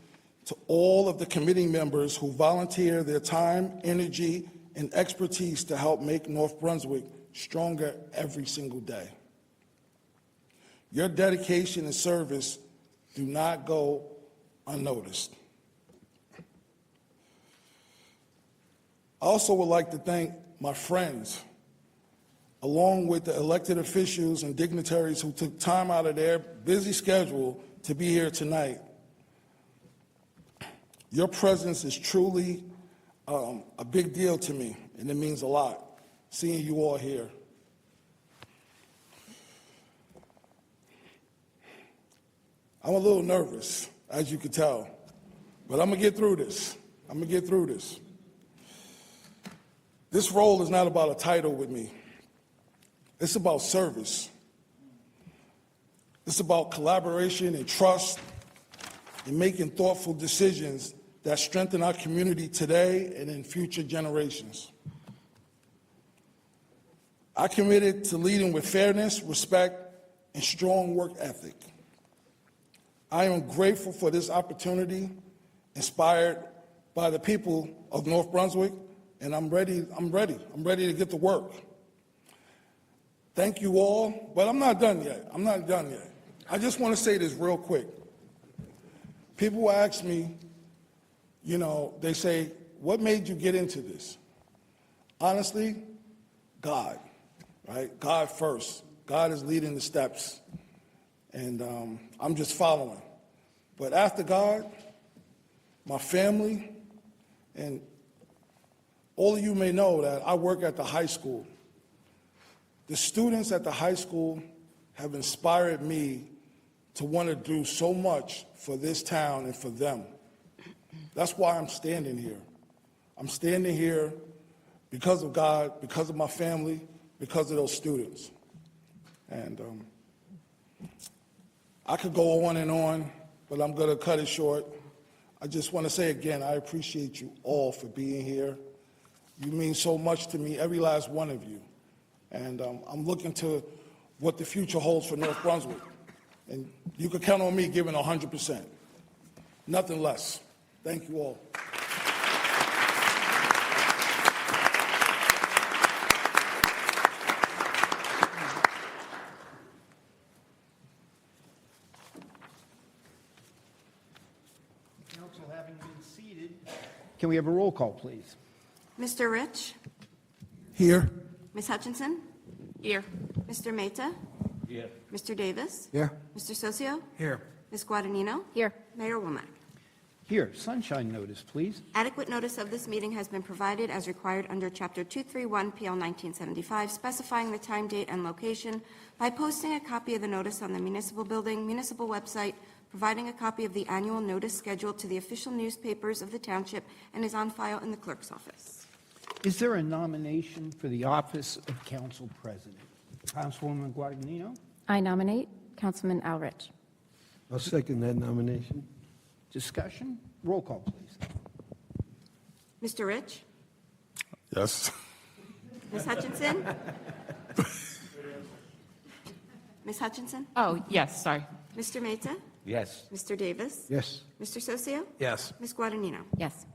to all of the committee members who volunteer their time, energy, and expertise to help make North Brunswick stronger every single day. Your dedication and service do not go unnoticed. I also would like to thank my friends, along with the elected officials and dignitaries who took time out of their busy schedule to be here tonight. Your presence is truly a big deal to me, and it means a lot, seeing you all here. I'm a little nervous, as you can tell, but I'm gonna get through this. I'm gonna get through this. This role is not about a title with me. It's about service. It's about collaboration and trust in making thoughtful decisions that strengthen our community today and in future generations. I committed to leading with fairness, respect, and strong work ethic. I am grateful for this opportunity, inspired by the people of North Brunswick, and I'm ready to get to work. Thank you all, but I'm not done yet. I just want to say this real quick. People ask me, they say, what made you get into this? Honestly, God, right? God first. God is leading the steps, and I'm just following. But after God, my family, and all of you may know that I work at the high school. The students at the high school have inspired me to want to do so much for this town and for them. That's why I'm standing here. I'm standing here because of God, because of my family, because of those students. And I could go on and on, but I'm going to cut it short. I just want to say again, I appreciate you all for being here. You mean so much to me, every last one of you. And I'm looking to what the future holds for North Brunswick. And you can count on me giving 100%. Nothing less. Thank you all. Council having been seated, can we have a roll call, please? Mr. Rich? Here. Ms. Hutchinson? Here. Mr. Mehta? Here. Mr. Davis? Yeah. Mr. Socio? Here. Ms. Guadagnino? Here. Mayor Womack? Here, sunshine notice, please. Adequate notice of this meeting has been provided as required under Chapter 231 PL 1975, specifying the time, date, and location by posting a copy of the notice on the municipal building, municipal website, providing a copy of the annual notice schedule to the official newspapers of the township, and is on file in the clerk's office. Is there a nomination for the office of council president? Councilwoman Guadagnino? I nominate Councilman Al Rich. I'll second that nomination. Discussion? Roll call, please. Mr. Rich? Yes. Ms. Hutchinson? Ms. Hutchinson? Oh, yes, sorry. Mr. Mehta? Yes. Mr. Davis? Yes. Mr. Socio? Yes. Ms. Guadagnino? Yes.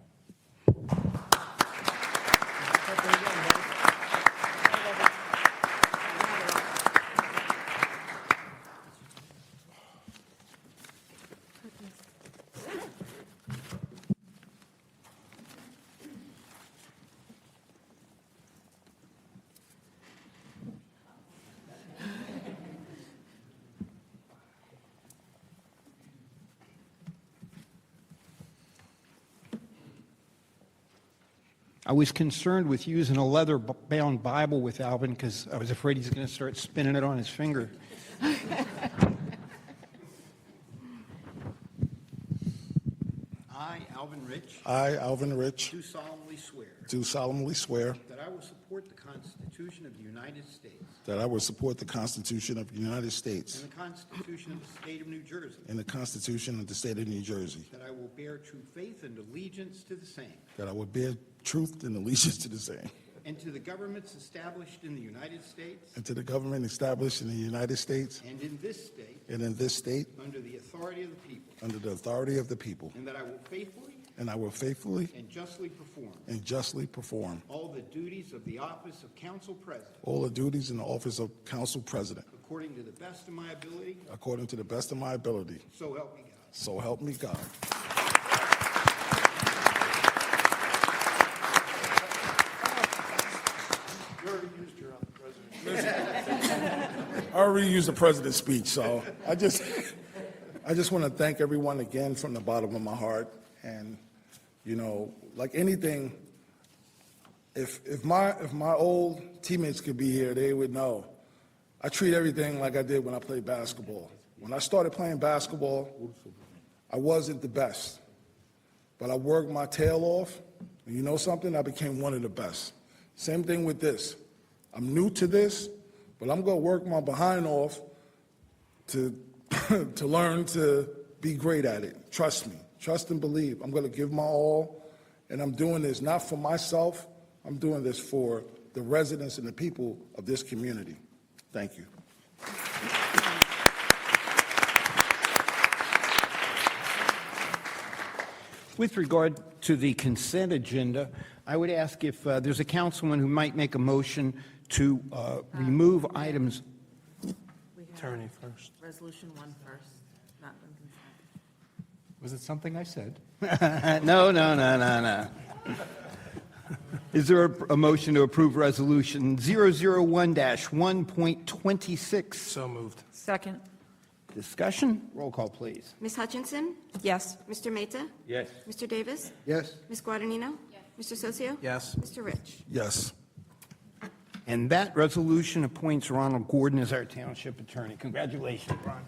I was concerned with using a leather-bound Bible with Alvin because I was afraid he's going to start spinning it on his finger. I, Alvin Rich, I, Alvin Rich, do solemnly swear do solemnly swear that I will support the Constitution of the United States that I will support the Constitution of the United States and the Constitution of the State of New Jersey, and the Constitution of the State of New Jersey, that I will bear true faith and allegiance to the same that I will bear truth and allegiance to the same, and to the governments established in the United States and to the government established in the United States and in this state and in this state under the authority of the people, under the authority of the people, and that I will faithfully and I will faithfully and justly perform all the duties of the office of council president all the duties in the office of council president according to the best of my ability, according to the best of my ability. so help me God. So help me God. I already used the president's speech, so I just want to thank everyone again from the bottom of my heart. And, like anything, if my old teammates could be here, they would know. I treat everything like I did when I played basketball. When I started playing basketball, I wasn't the best, but I worked my tail off, and you know something? I became one of the best. Same thing with this. I'm new to this, but I'm going to work my behind off to to learn to be great at it. Trust me. Trust and believe. I'm going to give my all, and I'm doing this not for myself. I'm doing this for the residents and the people of this community. Thank you. With regard to the consent agenda, I would ask if there's a councilman who might make a motion to remove items. Attorney first. Resolution 1 first, not on consent. Was it something I said? No. Is there a motion to approve Resolution 001-1.26? So moved. Second. Discussion? Roll call, please. Ms. Hutchinson? Yes. Mr. Mehta? Yes. Mr. Davis? Yes? Ms. Guadagnino? Mr. Socio? Yes. Mr. Rich? Yes. And that resolution appoints Ronald Gordon as our township attorney. Congratulations, Ron.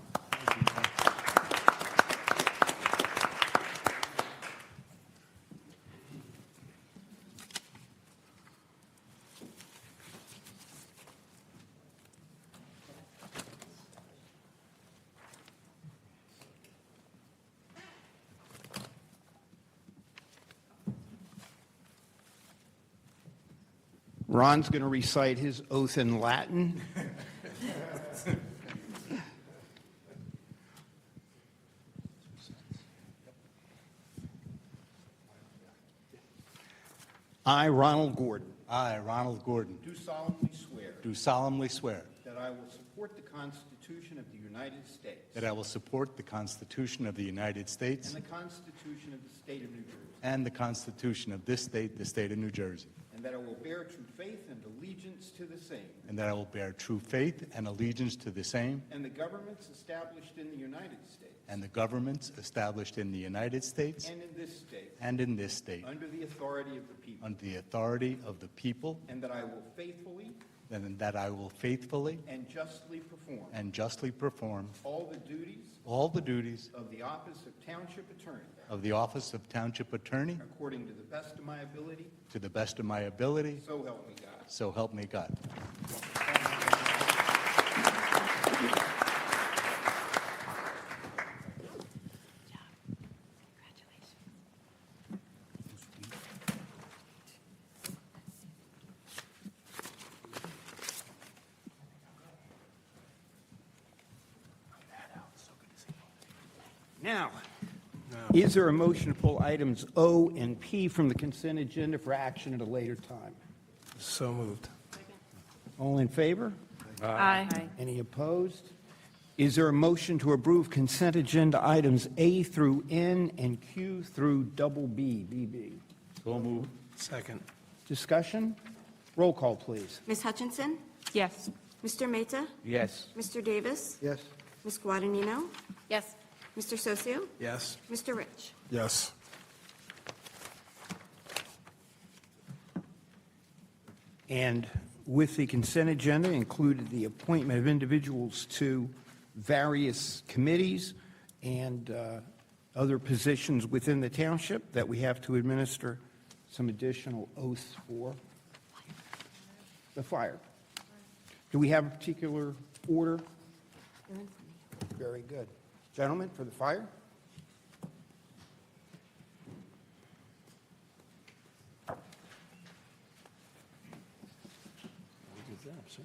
Ron's going to recite his oath in Latin. I, Ronald Gordon, I, Ronald Gordon, do solemnly swear do solemnly swear that I will support the Constitution of the United States that I will support the Constitution of the United States and the Constitution of the State of New Jersey, and the Constitution of this state, the state of New Jersey, and that I will bear true faith and allegiance to the same and that I will bear true faith and allegiance to the same and the governments established in the United States and the governments established in the United States and in this state and in this state under the authority of the people, under the authority of the people, and that I will faithfully and that I will faithfully and justly perform all the duties of the office of Township Attorney of the office of Township Attorney according to the best of my ability, to the best of my ability, so help me God. so help me God. Now, is there a motion to pull items O and P from the consent agenda for action at a later time? So moved. All in favor? Aye. Any opposed? Is there a motion to approve consent agenda items A through N and Q through double B, BB? So moved. Second. Discussion? Roll call, please. Ms. Hutchinson? Yes. Mr. Mehta? Yes. Mr. Davis? Yes? Ms. Guadagnino? Yes. Mr. Socio? Yes. Mr. Rich? Yes. And with the consent agenda included the appointment of individuals to various committees and other positions within the township that we have to administer some additional oaths for. The fire. Do we have a particular order? Very good. Gentlemen, for the fire? Good job, sir.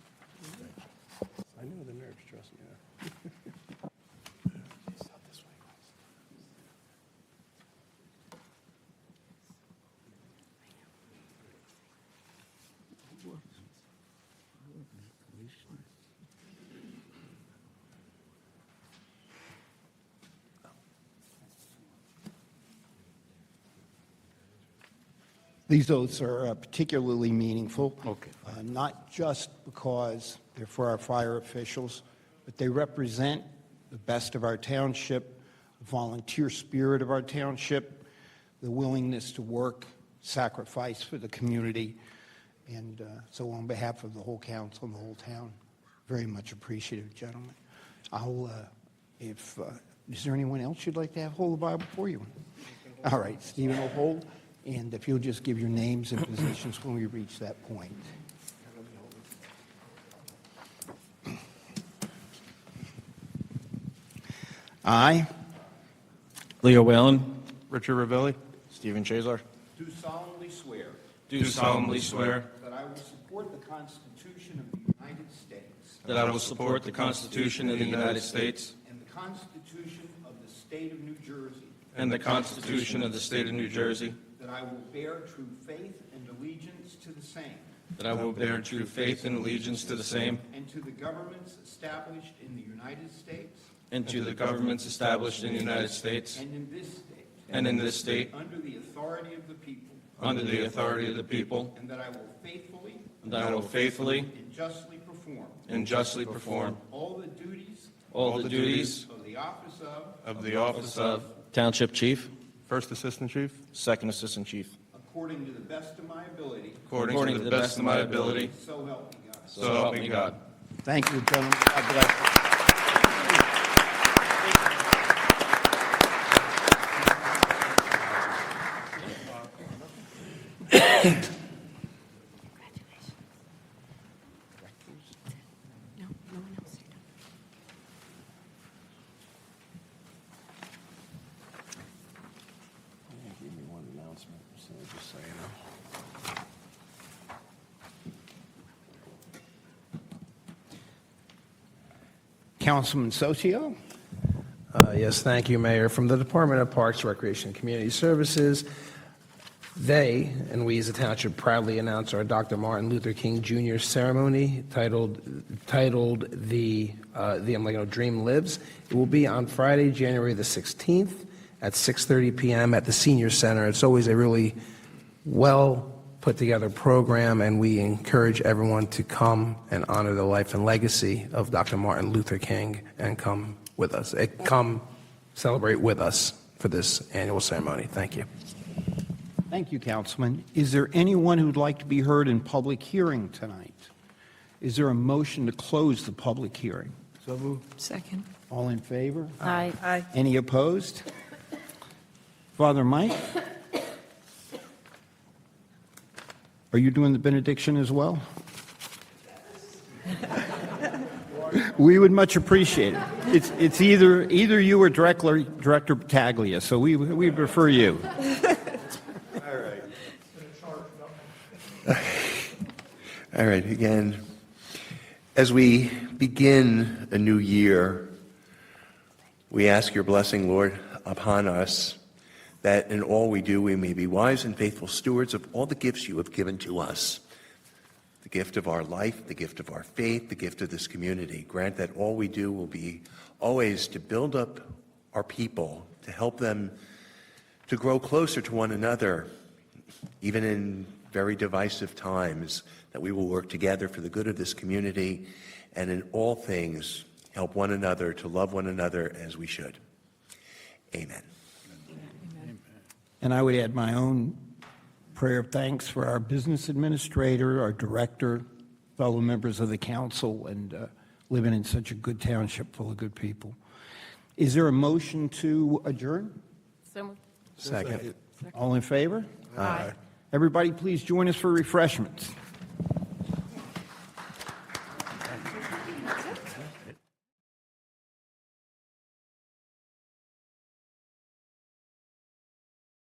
I know the nerves, trust me. These oaths are particularly meaningful. Okay. Not just because they're for our fire officials, but they represent the best of our township, the volunteer spirit of our township, the willingness to work, sacrifice for the community. And so on behalf of the whole council and the whole town, very much appreciative, gentlemen. Is there anyone else you'd like to have hold the Bible for you? All right, Stephen will hold. And if you'll just give your names and positions when we reach that point. I Leo Whalen. Richard Ravelli. Stephen Chazar. Do solemnly swear Do solemnly swear that I will support the Constitution of the United States that I will support the Constitution of the United States and the Constitution of the State of New Jersey, and the Constitution of the State of New Jersey, that I will bear true faith and allegiance to the same that I will bear true faith and allegiance to the same and to the governments established in the United States and to the governments established in the United States and in this state, and in this state under the authority of the people, under the authority of the people, and that I will faithfully and that I will faithfully and justly perform all the of duties the office of Township Chief, First Assistant Chief. Second Assistant Chief, according to the best of my ability, according to the best of my ability, so help me God. so help me God. Thank you, gentlemen. God bless. Give me one announcement, so just so you know. Councilman Socio? Yes, thank you, Mayor. From the Department of Parks, Recreation, and Community Services, they and we as a township proudly announce our Dr. Martin Luther King Jr. ceremony titled the Dream Lives. It will be on Friday, January the 16th at 6:30 p.m. at the Senior Center. It's always a really well put together program, and we encourage everyone to come and honor the life and legacy of Dr. Martin Luther King and come with us. Come celebrate with us for this annual ceremony. Thank you. Thank you, Councilman. Is there anyone who'd like to be heard in public hearing tonight? Is there a motion to close the public hearing? So moved. Second. All in favor? Aye. Aye. Any opposed? Father Mike? Are you doing the benediction as well? We would much appreciate it. It's either you or Director Battaglia, so we prefer you. All right, again, as we begin a new year, we ask your blessing, Lord, upon us, that in all we do we may be wise and faithful stewards of all the gifts you have given to us. The gift of our life, the gift of our faith, the gift of this community. Grant that all we do will be always to build up our people, to help them to grow closer to one another, even in very divisive times, that we will work together for the good of this community, and in all things help one another to love one another as we should. Amen. And I would add my own prayer of thanks for our business administrator, our director, fellow members of the council, and living in such a good township full of good people. Is there a motion to adjourn? So moved. Second. All in favor? Aye. Everybody, please join us for refreshments.